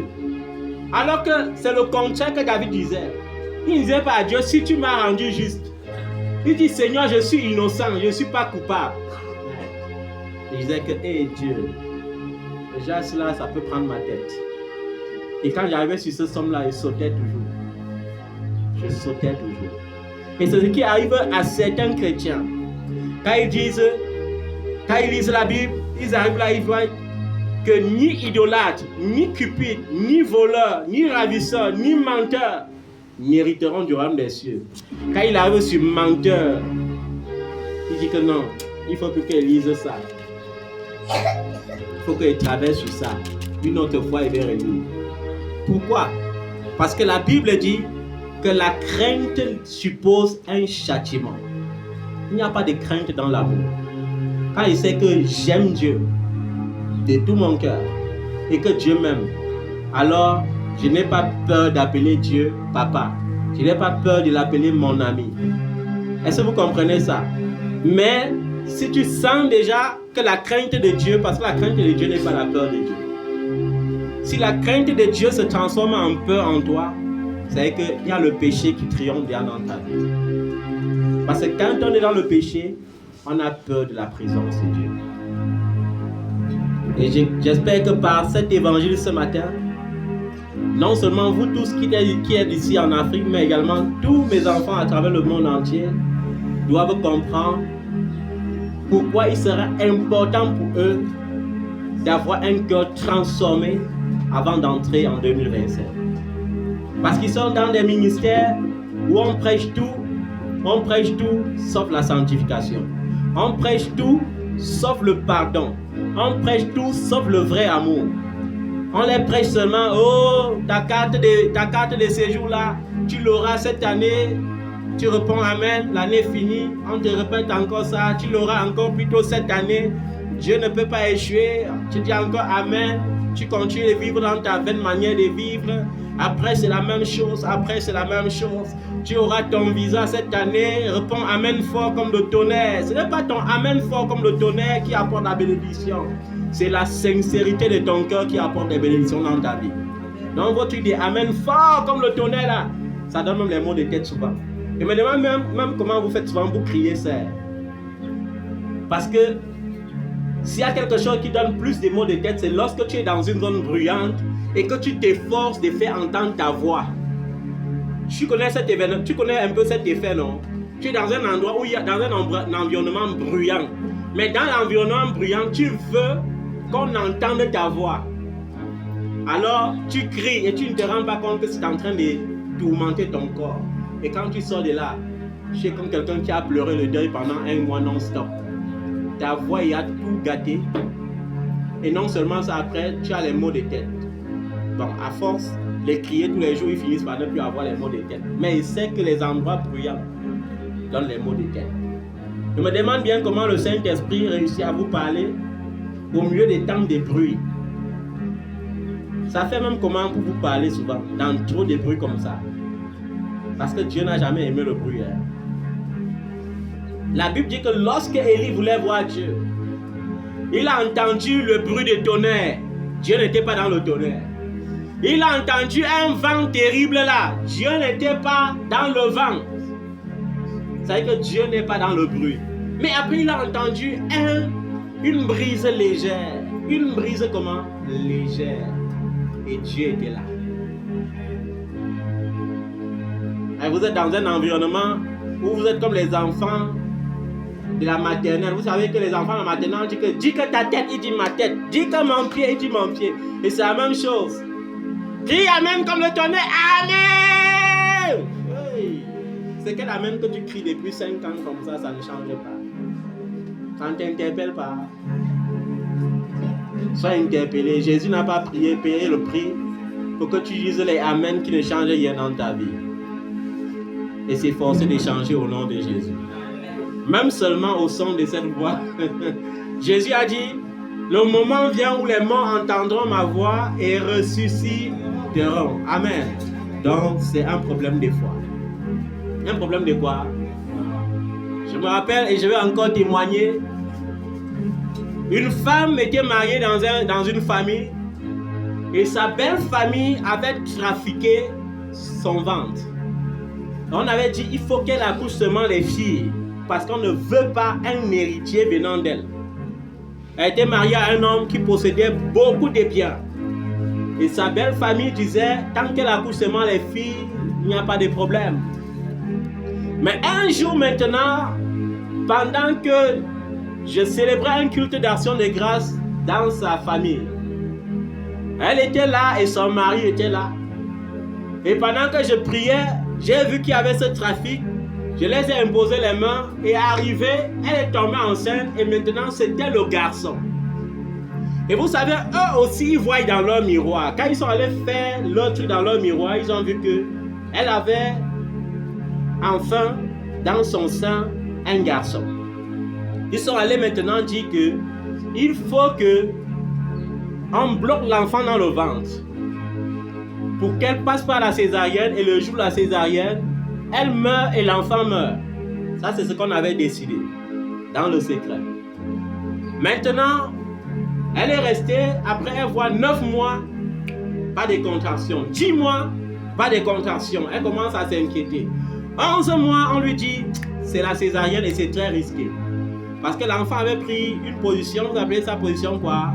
alors que c'est le contraire que David disait. Il ne disait pas à Dieu, si tu m'as rendu juste. Il dit, Seigneur, je suis innocent, je ne suis pas coupable. Il disait que, hé Dieu, déjà cela, ça peut prendre ma tête. Et quand j'arrivais sur ce somme-là, je sautais toujours. Je sautais toujours. Et c'est ce qui arrive à certains chrétiens. Quand ils lisent la Bible, ils arrivent là, ils voient que ni idolâtre, ni cupide, ni voleur, ni ravisseur, ni menteur n'hériteront du royaume des cieux. Quand il arrive sur menteur, il dit que non, il faut qu'il lise ça. Il faut qu'il traverse sur ça. Une autre fois, il va relire. Pourquoi? Parce que la Bible dit que la crainte suppose un châtiment. Il n'y a pas de crainte dans l'amour. Quand il sait que j'aime Dieu de tout mon cœur et que Dieu m'aime, alors je n'ai pas peur d'appeler Dieu papa. Je n'ai pas peur de l'appeler mon ami. Est-ce que vous comprenez ça? Mais si tu sens déjà que la crainte de Dieu, parce que la crainte de Dieu n'est pas la peur de Dieu. Si la crainte de Dieu se transforme en peur en toi, c'est qu'il y a le péché qui triomphe bien dans ta vie. Parce que quand on est dans le péché, on a peur de la présence de Dieu. Et j'espère que par cet évangile ce matin, non seulement vous tous qui êtes ici en Afrique, mais également tous mes enfants à travers le monde entier, doivent comprendre pourquoi il sera important pour eux d'avoir un cœur transformé avant d'entrer en 2027. Parce qu'ils sont dans des ministères où on prêche tout sauf la sanctification. On prêche tout sauf le pardon. On prêche tout sauf le vrai amour. On les prêche seulement, oh, ta carte de séjour là, tu l'auras cette année. Tu réponds Amen, l'année finie. On te répète encore ça, tu l'auras encore plus tôt cette année. Dieu ne peut pas échouer. Tu dis encore Amen. Tu continues de vivre dans ta vaine manière de vivre. Après, c'est la même chose. Tu auras ton visa cette année. Réponds Amen fort comme le tonnerre. Ce n'est pas ton Amen fort comme le tonnerre qui apporte la bénédiction. C'est la sincérité de ton cœur qui apporte des bénédictions dans ta vie. Donc, votre truc de Amen fort comme le tonnerre là, ça donne même les mots de tête souvent. Et me demande même comment vous faites souvent pour crier ça. Parce que s'il y a quelque chose qui donne plus de mots de tête, c'est lorsque tu es dans une zone bruyante et que tu t'efforces de faire entendre ta voix. Tu connais un peu cet effet, non? Tu es dans un endroit où il y a dans un environnement bruyant. Mais dans l'environnement bruyant, tu veux qu'on entende ta voix. Alors, tu cries et tu ne te rends pas compte que c'est en train de tourmenter ton corps. Et quand tu sors de là, tu es comme quelqu'un qui a pleuré le deuil pendant un mois non-stop. Ta voix y a tout gâté. Et non seulement ça, après, tu as les maux de tête. Bon, à force de crier tous les jours, ils finissent par ne plus avoir les maux de tête. Mais il sait que les endroits bruyants donnent les maux de tête. Je me demande bien comment le Saint-Esprit réussit à vous parler au milieu des temps de bruit. Ça fait même comment pour vous parler souvent, dans trop de bruit comme ça. Parce que Dieu n'a jamais aimé le bruit. La Bible dit que lorsque Élie voulait voir Dieu, il a entendu le bruit de tonnerre. Dieu n'était pas dans le tonnerre. Il a entendu un vent terrible là. Dieu n'était pas dans le vent. Ça veut dire que Dieu n'est pas dans le bruit. Mais après il a entendu une brise légère. Une brise comment? Légère. Et Dieu était là. Et vous êtes dans un environnement où vous êtes comme les enfants de la maternelle. Vous savez que les enfants de la maternelle disent que ta tête, il dit ma tête. Dis que mon pied, il dit mon pied. Et c'est la même chose. Crie Amen comme le tonnerre. Amen! Hey. C'est quel Amen que tu cries depuis 5 ans comme ça ne change pas. Ça ne t'interpelle pas. Sois interpellé. Jésus n'a pas payé le prix pour que tu dises les Amen qui ne changent rien dans ta vie. Et s'efforcer de changer au nom de Jésus. Même seulement au son de cette voix. Jésus a dit, le moment vient où les morts entendront ma voix et ressusciteront. Amen. Donc c'est un problème de foi. Un problème de quoi? Je me rappelle et je vais encore témoigner. Une femme était mariée dans une famille et sa belle famille avait trafiqué son ventre. On avait dit il faut qu'elle accouche seulement les filles parce qu'on ne veut pas un héritier venant d'elle. Elle était mariée à un homme qui possédait beaucoup de biens. Et sa belle famille disait tant qu'elle accouche seulement les filles, il n'y a pas de problème. Mais un jour maintenant, pendant que je célébrais un culte d'action de grâce dans sa famille, elle était là et son mari était là. Et pendant que je priais, j'ai vu qu'il y avait ce trafic. Je les ai imposé les mains et arrivée, elle est tombée enceinte et maintenant c'était le garçon. Et vous savez, eux aussi ils voient dans leur miroir. Quand ils sont allés faire leur truc dans leur miroir, ils ont vu qu'elle avait enfin dans son sein un garçon. Ils sont allés maintenant dire qu'il faut qu'on bloque l'enfant dans le ventre pour qu'elle passe par la césarienne et le jour de la césarienne, elle meurt et l'enfant meurt. Ça, c'est ce qu'on avait décidé dans le secret. Maintenant, elle est restée, après elle voit 9 mois, pas de contraction. 10 mois, pas de contraction. Elle commence à s'inquiéter. 11 mois, on lui dit, c'est la césarienne et c'est très risqué. Parce que l'enfant avait pris une position, vous appelez ça position quoi?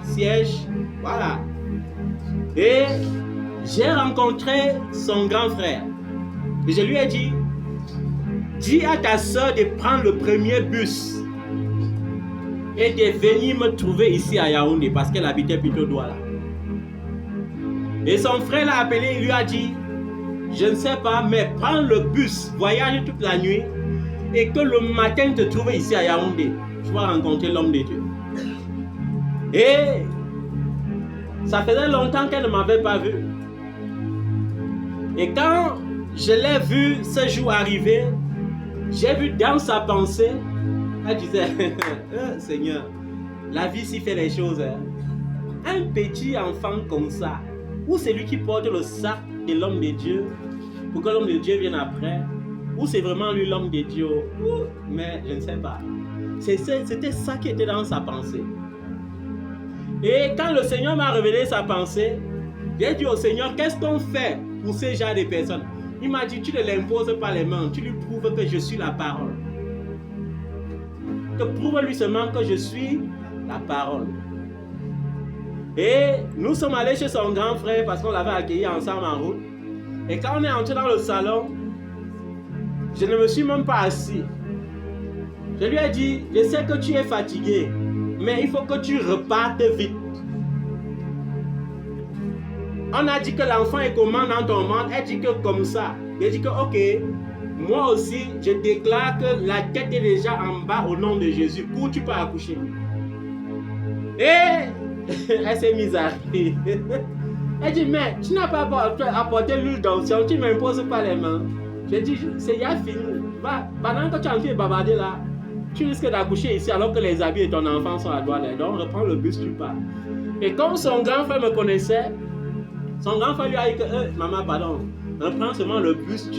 Siège, voilà. Et j'ai rencontré son grand frère. Et je lui ai dit, dis à ta soeur de prendre le premier bus et de venir me trouver ici à Yaoundé parce qu'elle habitait plutôt Douala. Et son frère l'a appelé, il lui a dit, je ne sais pas, mais prends le bus, voyage toute la nuit et que le matin te trouve ici à Yaoundé. Tu vas rencontrer l'homme de Dieu. Et ça faisait longtemps qu'elle ne m'avait pas vu. Et quand je l'ai vu ce jour arriver, j'ai vu dans sa pensée, elle disait, Seigneur, la vie s'y fait les choses. Hein. Un petit enfant comme ça, ou c'est lui qui porte le sac de l'homme de Dieu pour que l'homme de Dieu vienne après, ou c'est vraiment lui l'homme de Dieu, mais je ne sais pas. C'était ça qui était dans sa pensée. Et quand le Seigneur m'a révélé sa pensée, j'ai dit au Seigneur, qu'est-ce qu'on fait pour ces genre de personnes? Il m'a dit, tu ne l'imposes pas les mains, tu lui prouves que je suis la parole. Que prouve-lui seulement que je suis la parole. Et nous sommes allés chez son grand frère parce qu'on l'avait accueilli ensemble en route. Et quand on est entré dans le salon, je ne me suis même pas assis. Je lui ai dit, je sais que tu es fatigué, mais il faut que tu repartes vite. On a dit que l'enfant est comment dans ton ventre, elle dit que comme ça. J'ai dit que ok, moi aussi, je déclare que la tête est déjà en bas au nom de Jésus. Cours, tu peux accoucher. Et elle s'est mise à rire. Elle dit, mais tu n'as pas apporté l'huile d'onction, tu ne m'imposes pas les mains. J'ai dit, c'est ya fini. Va, pendant que tu es en train de bavarder là, tu risques d'accoucher ici alors que les habits de ton enfant sont à droite. Donc reprends le bus, tu pars. Et comme son grand frère me connaissait, son grand frère lui a dit que, maman, pardon, reprends seulement le bus,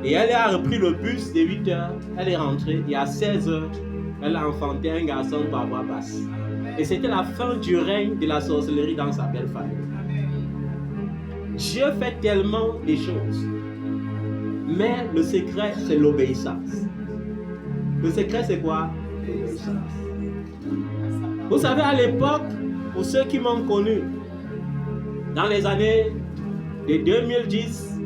Et elle a repris le bus de 8h, elle est rentrée, et à 16h, elle a enfanté un garçon par voie basse. Et c'était la fin du règne de la sorcellerie dans sa belle famille. Dieu fait tellement de choses. Mais le secret, c'est l'obéissance. Le secret, c'est quoi? L'obéissance. Vous savez, à l'époque, pour ceux qui m'ont connu, dans les années de 2010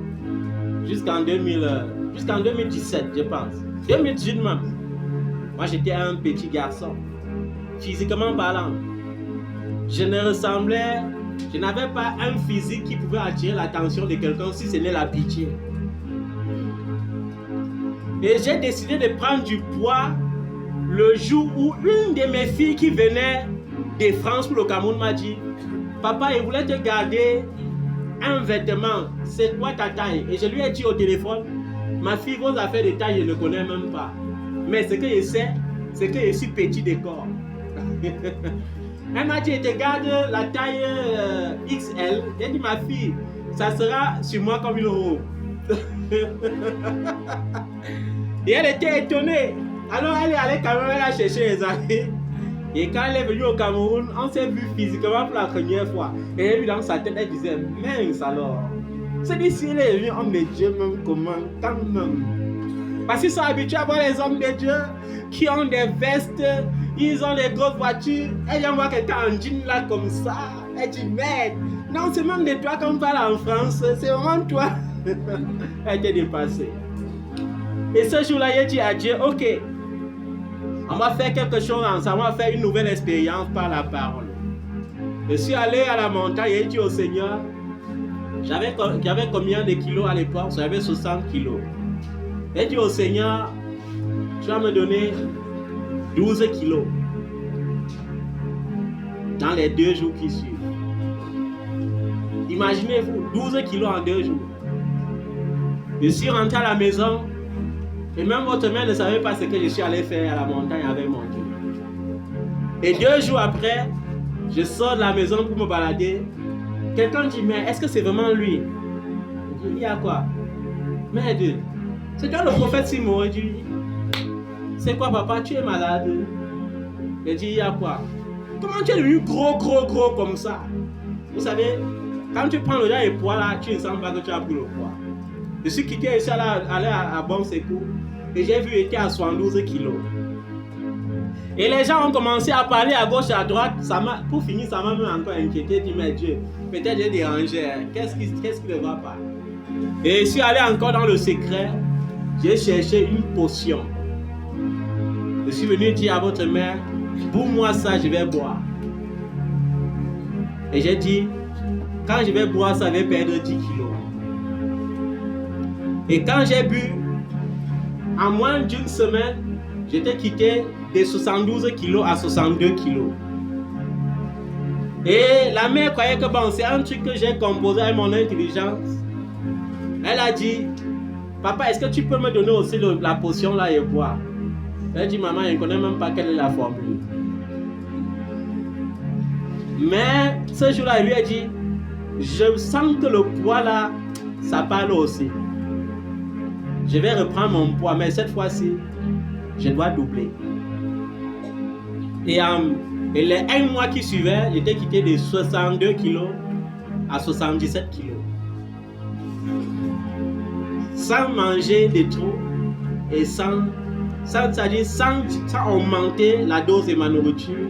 jusqu'en 2017, je pense. 2018 même. Moi, j'étais un petit garçon. Physiquement parlant, je n'avais pas un physique qui pouvait attirer l'attention de quelqu'un si ce n'est la pitié. Et j'ai décidé de prendre du poids le jour où une de mes filles qui venait de France pour le Cameroun m'a dit, papa, il voulait te garder un vêtement, c'est quoi ta taille? Et je lui ai dit au téléphone, ma fille, vos affaires de taille, je ne connais même pas. Mais ce que je sais, c'est que je suis petit de corps. Elle m'a dit, je te garde la taille XL. J'ai dit, ma fille, ça sera sur moi comme une robe. Et elle était étonnée. Alors elle est allée quand même, elle a cherché les amis. Et quand elle est venue au Cameroun, on s'est vu physiquement pour la première fois. Et elle a vu dans sa tête, elle disait, mince alors. Celui-ci, il est venu homme de Dieu même comment, quand même. Parce qu'ils sont habitués à voir les hommes de Dieu qui ont des vestes, ils ont des grosses voitures. Elle vient voir quelqu'un en jean là comme ça. Elle dit, merde, non, c'est même de toi qu'on parle en France, c'est vraiment toi. Elle était dépassée. Et ce jour-là, j'ai dit à Dieu, ok, on va faire quelque chose ensemble, on va faire une nouvelle expérience par la parole. Je suis allé à la montagne et j'ai dit au Seigneur, j'avais combien de kilos à l'époque? J'avais 60 kilos. J'ai dit au Seigneur, tu vas me donner 12 kilos dans les 2 jours qui suivent. Imaginez-vous, 12 kilos en 2 jours. Je suis rentré à la maison et même votre mère ne savait pas ce que je suis allé faire à la montagne avec mon Dieu. Et 2 jours après, je sors de la maison pour me balader. Quelqu'un dit, mais est-ce que c'est vraiment lui? Je dis, il y a quoi? Mais c'est toi le prophète Simon. Je dis, c'est quoi papa, tu es malade? Je dis, il y a quoi? Comment tu es devenu gros comme ça? Vous savez, quand tu prends le genre de poids là, tu ne sens pas que tu as pris le poids. Je suis quitté, je suis allé à Bon Secours et j'ai vu qu'il était à 72 kilos. Et les gens ont commencé à parler à gauche et à droite. Pour finir, ça m'a même encore inquiété. Je dis, mais Dieu, peut-être j'ai dérangé. Qu'est-ce qui ne va pas? Et je suis allé encore dans le secret. j'ai cherché une potion. Je suis venu dire à votre mère, bois-moi ça, je vais boire. Et j'ai dit, quand je vais boire ça, je vais perdre 10 kilos. Et quand j'ai bu, en moins d'une semaine, j'étais quitté de 72 kilos à 62 kilos. Et la mère croyait que bon, c'est un truc que j'ai composé avec mon intelligence. Elle a dit, papa, est-ce que tu peux me donner aussi la potion là et boire? Elle a dit, maman, je ne connais même pas quelle est la formule. Mais ce jour-là, elle lui a dit, je sens que le poids là, ça parle aussi. Je vais reprendre mon poids, mais cette fois-ci, je dois doubler. Et les 1 mois qui suivaient, j'étais quitté de 62 kilos à 77 kilos. Sans manger de trop et sans augmenter la dose de ma nourriture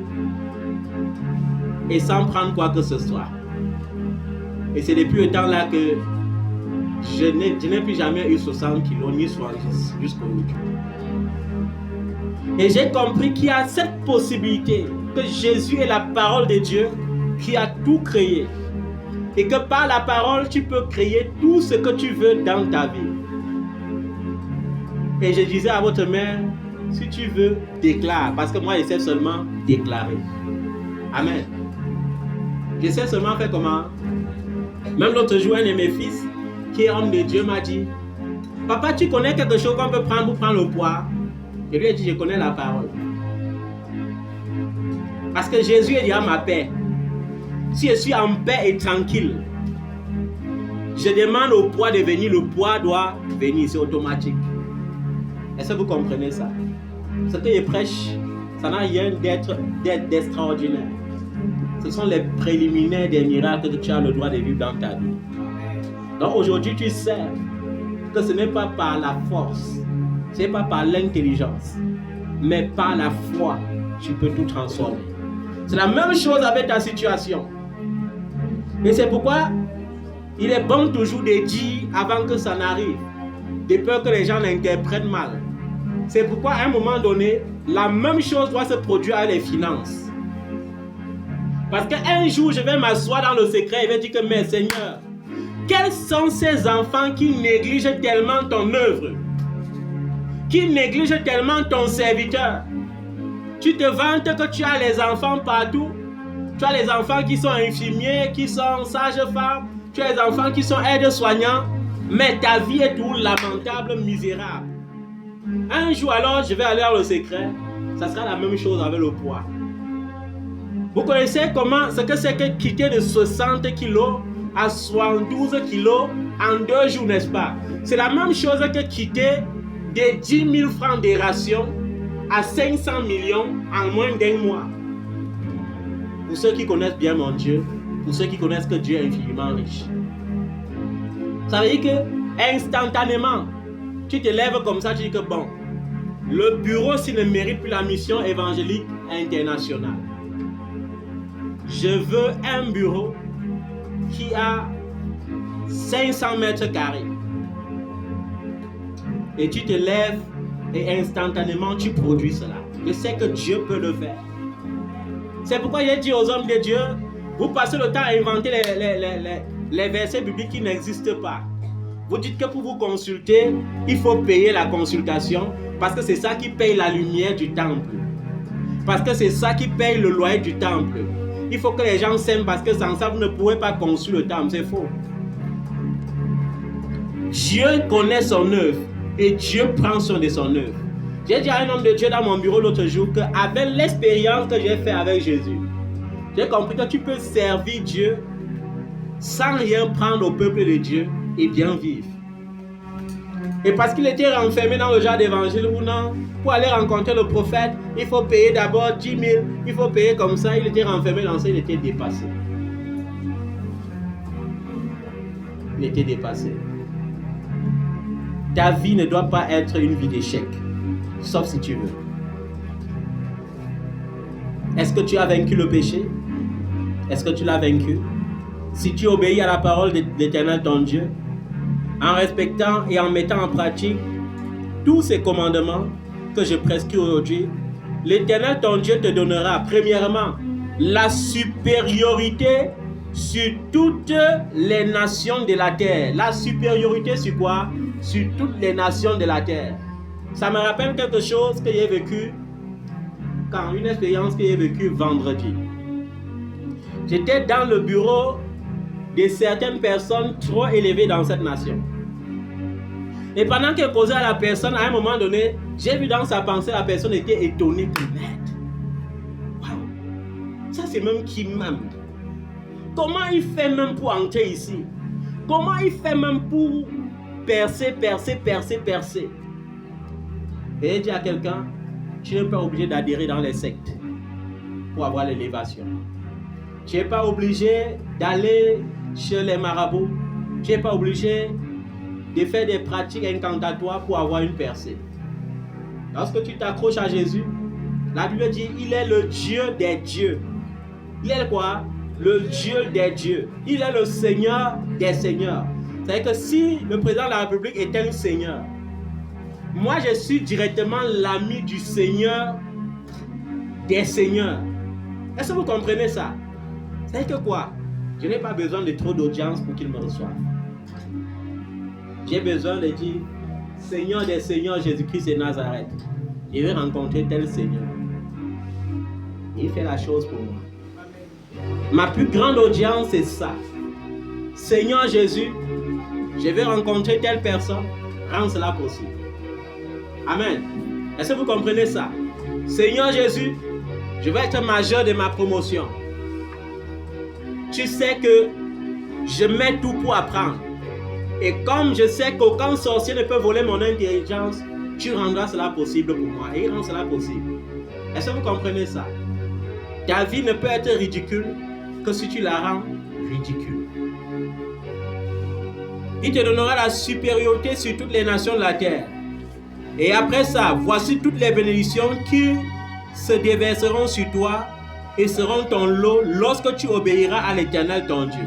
et sans prendre quoi que ce soit. Et c'est depuis le temps là que je n'ai plus jamais eu 60 kilos ni 70 jusqu'au bout. Et j'ai compris qu'il y a cette possibilité que Jésus est la parole de Dieu qui a tout créé. Et que par la parole, tu peux créer tout ce que tu veux dans ta vie. Et je disais à votre mère, si tu veux, déclare. Parce que moi, je sais seulement déclarer. Amen. Je sais seulement faire comment. Même l'autre jour, un de mes fils, qui est homme de Dieu, m'a dit, papa, tu connais quelque chose qu'on peut prendre pour prendre le poids? Je lui ai dit, je connais la parole. Parce que Jésus est déjà ma paix. Si je suis en paix et tranquille, je demande au poids de venir, le poids doit venir, c'est automatique. Est-ce que vous comprenez ça? Ce que je prêche, ça n'a rien d'extraordinaire. Ce sont les préliminaires des miracles que tu as le droit de vivre dans ta vie. Donc aujourd'hui, tu sais que ce n'est pas par la force, ce n'est pas par l'intelligence, mais par la foi, tu peux tout transformer. C'est la même chose avec ta situation. Et c'est pourquoi il est bon toujours de dire avant que ça n'arrive, de peur que les gens l'interprètent mal. C'est pourquoi à un moment donné, la même chose doit se produire avec les finances. Parce qu'un jour, je vais m'asseoir dans le secret et je vais dire que, mais Seigneur, quels sont ces enfants qui négligent tellement ton œuvre, qui négligent tellement ton serviteur? Tu te vantes que tu as les enfants partout. Tu as les enfants qui sont infirmiers, qui sont sages-femmes. Tu as les enfants qui sont aides-soignants. Mais ta vie est tout lamentable, misérable. Un jour alors, je vais aller dans le secret. Ça sera la même chose avec le poids. Vous connaissez ce que c'est que quitter de 60 kilos à 72 kilos en 2 jours, n'est-ce pas? C'est la même chose que quitter de 10 000 francs de ration à 500 millions en moins d'1 mois. Pour ceux qui connaissent bien mon Dieu, pour ceux qui connaissent que Dieu est infiniment riche. Ça veut dire que instantanément, tu te lèves comme ça, tu dis que bon, le bureau s'il ne mérite plus la mission évangélique internationale. Je veux un bureau qui a 500 mètres carrés. Et tu te lèves et instantanément tu produis cela. Je sais que Dieu peut le faire. C'est pourquoi j'ai dit aux hommes de Dieu, vous passez le temps à inventer les versets bibliques qui n'existent pas. Vous dites que pour vous consulter, il faut payer la consultation parce que c'est ça qui paye la lumière du temple. Parce que c'est ça qui paye le loyer du temple. Il faut que les gens s'aiment parce que sans ça, vous ne pouvez pas construire le temple. C'est faux. Dieu connaît son œuvre et Dieu prend soin de son œuvre. J'ai dit à un homme de Dieu dans mon bureau l'autre jour qu'avec l'expérience que j'ai faite avec Jésus, j'ai compris que tu peux servir Dieu sans rien prendre au peuple de Dieu et bien vivre. Et parce qu'il était renfermé dans le genre d'évangile ou non, pour aller rencontrer le prophète, il faut payer d'abord 10 000, il faut payer comme ça, il était renfermé dans ça, il était dépassé. Il était dépassé. Ta vie ne doit pas être une vie d'échec, sauf si tu veux. Est-ce que tu as vaincu le péché? Est-ce que tu l'as vaincu? Si tu obéis à la parole de l'Éternel ton Dieu, en respectant et en mettant en pratique tous ces commandements que je prescris aujourd'hui, l'Éternel ton Dieu te donnera premièrement la supériorité sur toutes les nations de la terre. La supériorité sur quoi? Sur toutes les nations de la terre. Ça me rappelle quelque chose que j'ai vécu une expérience que j'ai vécue vendredi. J'étais dans le bureau de certaines personnes trop élevées dans cette nation. Et pendant qu'elle causait à la personne, à un moment donné, j'ai vu dans sa pensée, la personne était étonnée. Merde. Wow. Ça, c'est même qui m'aime. Comment il fait même pour entrer ici? Comment il fait même pour percer? Et j'ai dit à quelqu'un, tu n'es pas obligé d'adhérer dans les sectes pour avoir l'élévation. Tu n'es pas obligé d'aller chez les marabouts. Tu n'es pas obligé de faire des pratiques incantatoires pour avoir une percée. Lorsque tu t'accroches à Jésus, la Bible dit il est le Dieu des dieux. Il est quoi? Le Dieu des dieux. Il est le Seigneur des seigneurs. C'est-à-dire que si le président de la République est un seigneur, moi je suis directement l'ami du Seigneur des seigneurs. Est-ce que vous comprenez ça? C'est-à-dire que quoi? Je n'ai pas besoin de trop d'audience pour qu'il me reçoive. J'ai besoin de dire Seigneur des seigneurs, Jésus-Christ de Nazareth. Je vais rencontrer tel Seigneur. Il fait la chose pour moi. Ma plus grande audience, c'est ça. Seigneur Jésus, je vais rencontrer telle personne. Rends cela possible. Amen. Est-ce que vous comprenez ça? Seigneur Jésus, je vais être majeur de ma promotion. Tu sais que je mets tout pour apprendre. Et comme je sais qu'aucun sorcier ne peut voler mon intelligence, tu rendras cela possible pour moi. Et il rend cela possible. Est-ce que vous comprenez ça? Ta vie ne peut être ridicule que si tu la rends ridicule. Il te donnera la supériorité sur toutes les nations de la terre. Et après ça, voici toutes les bénédictions qui se déverseront sur toi et seront ton lot lorsque tu obéiras à l'Éternel ton Dieu.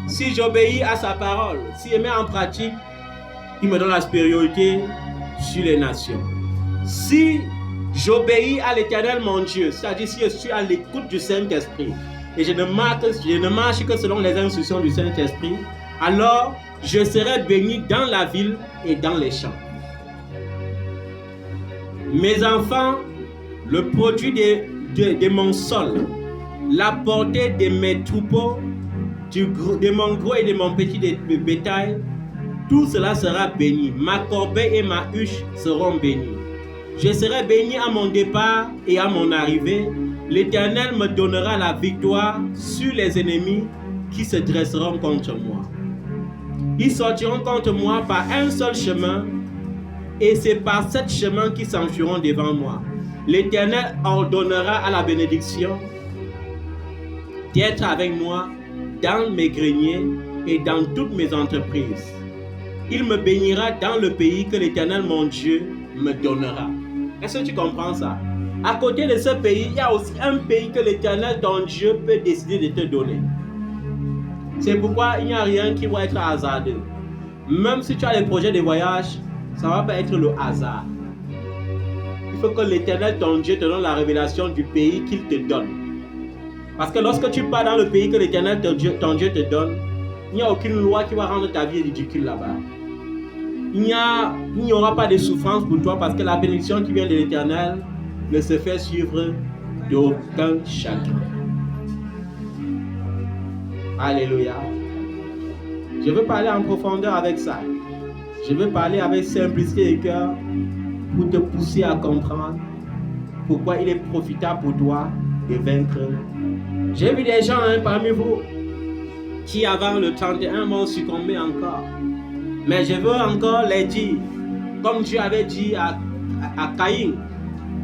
Si j'obéis à sa parole, si je mets en pratique, il me donne la supériorité sur les nations. Si j'obéis à l'Éternel mon Dieu, c'est-à-dire si je suis à l'écoute du Saint-Esprit et je ne marche que selon les instructions du Saint-Esprit, alors je serai béni dans la ville et dans les champs. Mes enfants, le produit de mon sol, la portée de mes troupeaux, de mon gros et de mon petit bétail, tout cela sera béni. Ma corbeille et ma huche seront bénies. Je serai béni à mon départ et à mon arrivée. L'Éternel me donnera la victoire sur les ennemis qui se dresseront contre moi. Ils sortiront contre moi par un seul chemin, et c'est par cet chemin qu'ils s'enfuiront devant moi. L'Éternel ordonnera à la bénédiction d'être avec moi dans mes greniers et dans toutes mes entreprises. Il me bénira dans le pays que l'Éternel mon Dieu me donnera. Est-ce que tu comprends ça? À côté de ce pays, il y a aussi un pays que l'Éternel ton Dieu peut décider de te donner. C'est pourquoi il n'y a rien qui va être hasardeux. Même si tu as des projets de voyage, ça ne va pas être le hasard. Il faut que l'Éternel ton Dieu te donne la révélation du pays qu'il te donne. Parce que lorsque tu pars dans le pays que l'Éternel ton Dieu te donne, il n'y a aucune loi qui va rendre ta vie ridicule là-bas. Il n'y aura pas de souffrance pour toi parce que la bénédiction qui vient de l'Éternel ne se fait suivre d'aucun chagrin. Alléluia. Je veux parler en profondeur avec ça. Je veux parler avec simplicité de cœur pour te pousser à comprendre pourquoi il est profitable pour toi de vaincre. J'ai vu des gens parmi vous qui avant le 31 vont succomber encore. Mais je veux encore les dire, comme Dieu avait dit à Caïn,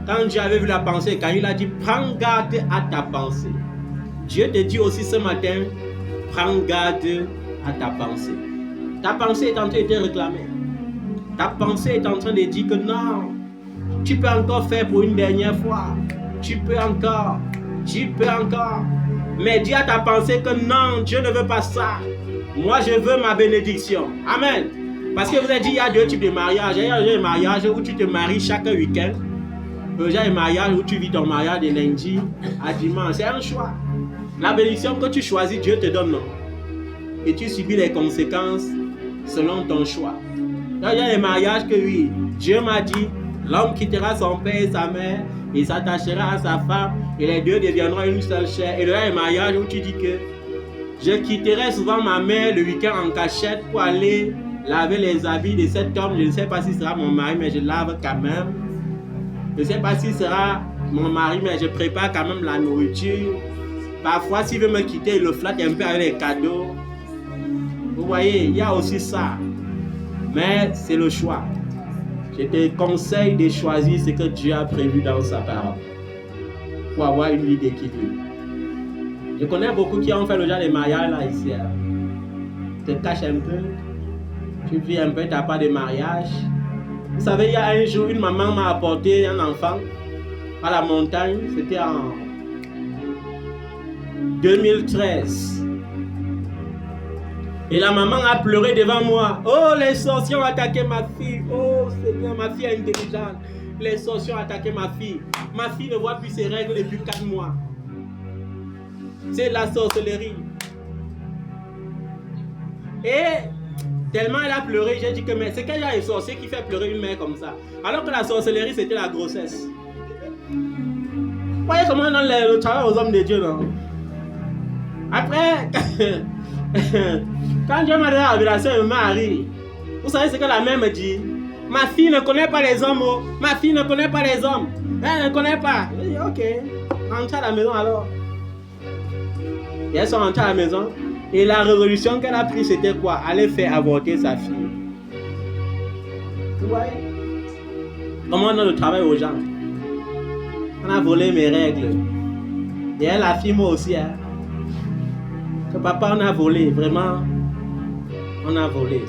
quand Dieu avait vu la pensée, Caïn a dit, prends garde à ta pensée. Dieu te dit aussi ce matin, prends garde à ta pensée. Ta pensée est en train de te réclamer. Ta pensée est en train de dire que non, tu peux encore faire pour une dernière fois. Tu peux encore. Mais dis à ta pensée que non, Dieu ne veut pas ça. Moi, je veux ma bénédiction. Amen. Parce que vous avez dit, il y a deux types de mariages. Il y a des mariages où tu te maries chaque week-end. Il y a des mariages où tu vis ton mariage de lundi à dimanche. C'est un choix. La bénédiction que tu choisis, Dieu te donne, non? Et tu subis les conséquences selon ton choix. Là, il y a des mariages que oui, Dieu m'a dit, l'homme quittera son père et sa mère, il s'attachera à sa femme, et les deux deviendront une seule chair. Et là, il y a des mariages où tu dis que je quitterai souvent ma mère le week-end en cachette pour aller laver les habits de cet homme. Je ne sais pas si ce sera mon mari, mais je lave quand même. Je ne sais pas si ce sera mon mari, mais je prépare quand même la nourriture. Parfois, s'il veut me quitter, il le flatte un peu avec les cadeaux. Vous voyez, il y a aussi ça. Mais c'est le choix. Je te conseille de choisir ce que Dieu a prévu dans sa parole pour avoir une vie d'équilibre. Je connais beaucoup qui ont fait le genre de mariage là ici. Tu te caches un peu. Tu vis un peu ta part de mariage. Vous savez, il y a un jour, une maman m'a apporté un enfant à la montagne. C'était en 2013. Et la maman a pleuré devant moi. Oh, les sorciers ont attaqué ma fille. Oh, Seigneur, ma fille est intelligente. Les sorciers ont attaqué ma fille. Ma fille ne voit plus ses règles depuis 4 mois. C'est de la sorcellerie. Et tellement elle a pleuré, j'ai dit que mais c'est qu'il y a un sorcier qui fait pleurer une mère comme ça. Alors que la sorcellerie, c'était la grossesse. Vous voyez comment on donne le travail aux hommes de Dieu, non? Après, quand Dieu m'a donné la révélation de Marie, vous savez ce que la mère me dit? Ma fille ne connaît pas les hommes. Oh. Ma fille ne connaît pas les hommes. Elle ne connaît pas. Je dis, ok, rentre à la maison alors. Et elles sont rentrées à la maison. Et la résolution qu'elle a prise, c'était quoi? Aller faire avorter sa fille. Vous voyez? Comment on donne le travail aux gens? On a volé mes règles. Et elle affirme aussi, hein, que papa, on a volé. Vraiment, on a volé.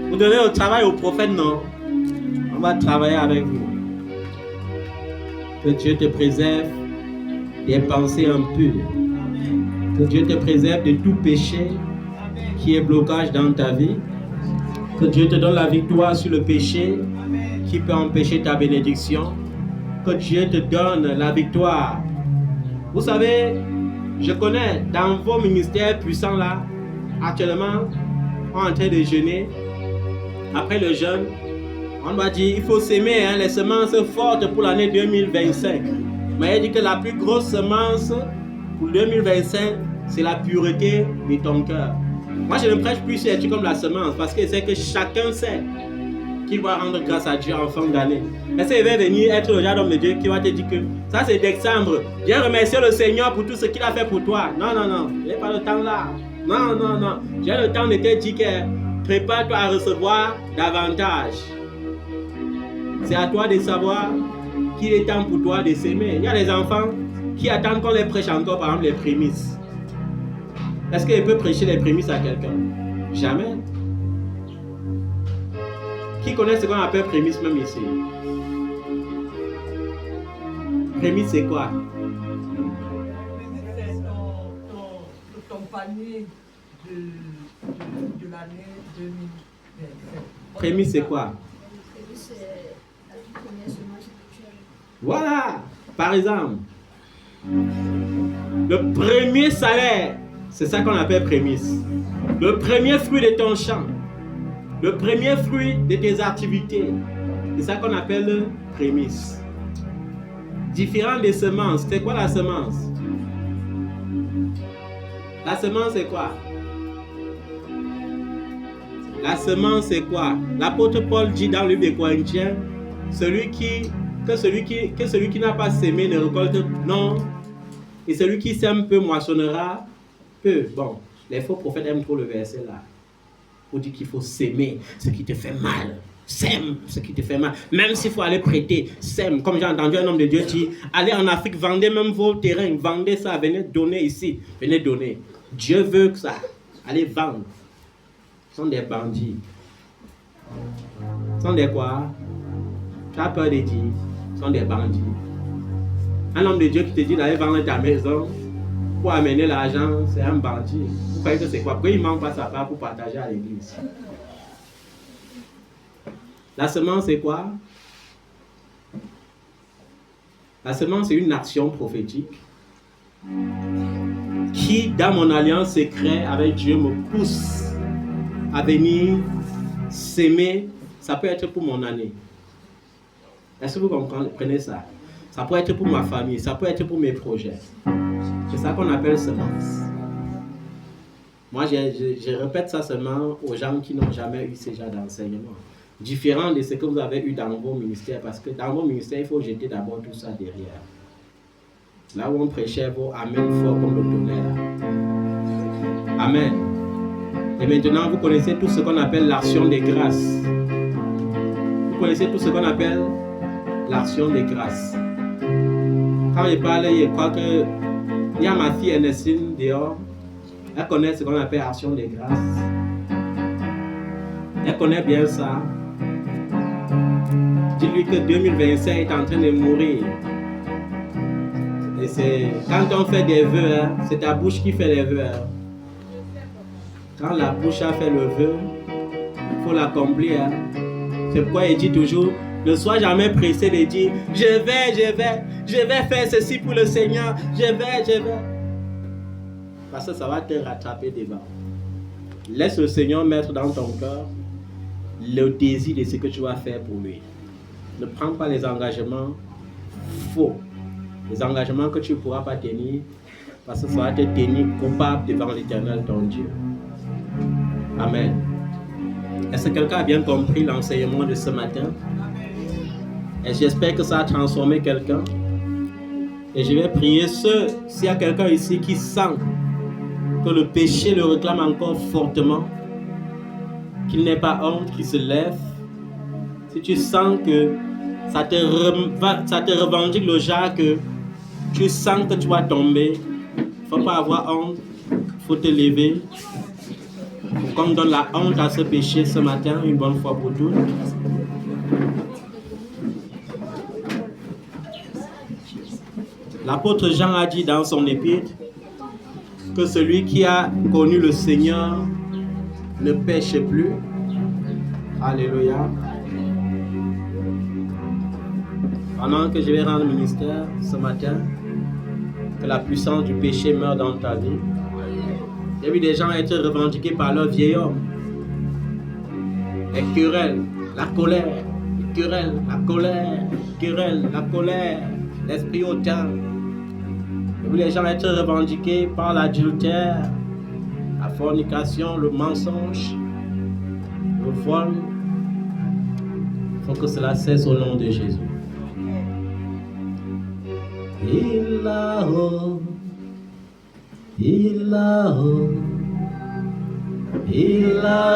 Vous donnez le travail au prophète, non? On va travailler avec vous. Que Dieu te préserve des pensées impures. Que Dieu te préserve de tout péché qui est blocage dans ta vie. Que Dieu te donne la victoire sur le péché qui peut empêcher ta bénédiction. Que Dieu te donne la victoire. Vous savez, je connais dans vos ministères puissants là, actuellement, on est en train de jeûner. Après le jeûne, on doit dire il faut s'aimer, hein, les semences fortes pour l'année 2025. Mais il dit que la plus grosse semence pour 2025, c'est la pureté de ton cœur. Moi, je ne prêche plus sur les trucs comme la semence parce que c'est que chacun sait qu'il va rendre grâce à Dieu en fin d'année. Est-ce qu'il va venir être le genre d'homme de Dieu qui va te dire que ça c'est décembre, viens remercier le Seigneur pour tout ce qu'il a fait pour toi? Non, non, non, je n'ai pas le temps là. Non, non, non. J'ai le temps de te dire que prépare-toi à recevoir davantage. C'est à toi de savoir qu'il est temps pour toi de s'aimer. Il y a des enfants qui attendent qu'on les prêche encore, par exemple, les prémices. Est-ce qu'il peut prêcher les prémices à quelqu'un? Jamais. Qui connaît ce qu'on appelle prémices même ici? Prémices, c'est quoi? C'est ton panier de l'année 2027. Prémices, c'est quoi? Prémices, c'est la toute première semence spirituelle. Voilà, par exemple, le premier salaire, c'est ça qu'on appelle prémisse. Le premier fruit de ton champ, le premier fruit de tes activités, c'est ça qu'on appelle prémisse. Différent des semences, c'est quoi la semence? La semence, c'est quoi? La semence, c'est quoi? L'apôtre Paul dit dans le livre des Corinthiens, celui qui n'a pas sémé ne récolte non, et celui qui sème peu moissonnera peu. Bon, les faux prophètes aiment trop le verset là pour dire qu'il faut s'aimer ce qui te fait mal. Sème ce qui te fait mal. Même s'il faut aller prêter, sème. Comme j'ai entendu un homme de Dieu dire, allez en Afrique, vendez même vos terrains, vendez ça, venez donner ici, venez donner. Dieu veut que ça. Allez vendre. Ce sont des bandits. Ce sont des quoi? Tu as peur de dire, ce sont des bandits. Un homme de Dieu qui te dit d'aller vendre ta maison, pour amener l'argent, c'est un bandit. Vous croyez que c'est quoi? Pourquoi il ne manque pas sa part pour partager à l'église? La semence, c'est quoi? La semence, c'est une action prophétique qui, dans mon alliance secrète avec Dieu, me pousse à venir s'aimer. Ça peut être pour mon année. Est-ce que vous comprenez ça? Ça peut être pour ma famille, ça peut être pour mes projets. C'est ça qu'on appelle semence. Moi, je répète ça seulement aux gens qui n'ont jamais eu ce genre d'enseignement. Différent de ce que vous avez eu dans vos ministères, parce que dans vos ministères, il faut jeter d'abord tout ça derrière. Là où on prêchait vos amen fort comme le tonnerre. Amen. Et maintenant, vous connaissez tout ce qu'on appelle l'action des grâces. Vous connaissez tout ce qu'on appelle l'action des grâces. Quand je parle, je crois que il y a ma fille Ernestine dehors. Elle connaît ce qu'on appelle action des grâces. Elle connaît bien ça. Dis-lui que 2025 est en train de mourir. Et c'est quand on fait des vœux, hein, c'est ta bouche qui fait les vœux. Hein. Quand la bouche a fait le vœu, il faut l'accomplir. Hein. C'est pourquoi il dit toujours, ne sois jamais pressé de dire, je vais faire ceci pour le Seigneur, je vais. Parce que ça va te rattraper devant. Laisse le Seigneur mettre dans ton cœur le désir de ce que tu vas faire pour lui. Ne prends pas les engagements faux. Les engagements que tu ne pourras pas tenir, parce que ça va te tenir coupable devant l'Éternel, ton Dieu. Amen. Est-ce que quelqu'un a bien compris l'enseignement de ce matin? Et j'espère que ça a transformé quelqu'un. Et je vais prier s'il y a quelqu'un ici qui sent que le péché le réclame encore fortement, qu'il n'ait pas honte, qu'il se lève. Si tu sens que ça te revendique le genre que tu sens que tu vas tomber, il ne faut pas avoir honte, il faut te lever. Pour qu'on donne la honte à ce péché ce matin, une bonne fois pour toutes. L'apôtre Jean a dit dans son épître que celui qui a connu le Seigneur ne pêche plus. Alléluia. Pendant que je vais rendre ministère ce matin, que la puissance du péché meure dans ta vie. J'ai vu des gens être revendiqués par leur vieil homme. Les querelles, la colère, les querelles, la colère, les querelles, la colère, l'esprit hautain. J'ai vu les gens être revendiqués par l'adultère, la fornication, le mensonge, le vol. Il faut que cela cesse au nom de Jésus. Il a-haut, il a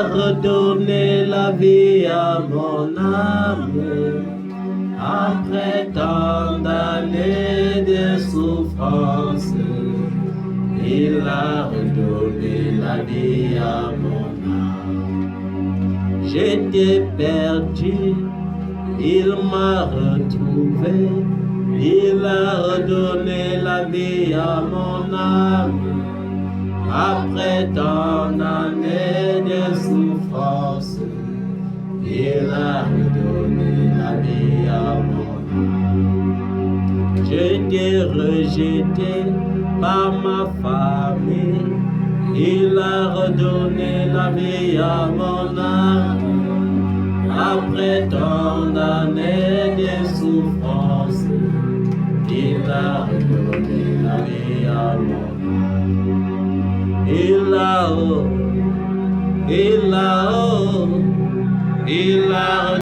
redonné la vie à mon âme après tant d'années de souffrance. Il a redonné la vie à mon âme. J'étais perdu, il m'a retrouvé. Il a redonné la vie à mon âme. Après tant d'années de souffrance, il a redonné la vie à mon âme. J'étais rejeté par ma famille. Il a redonné la vie à mon âme. Après tant d'années de souffrance, il a redonné la vie à mon âme. Il a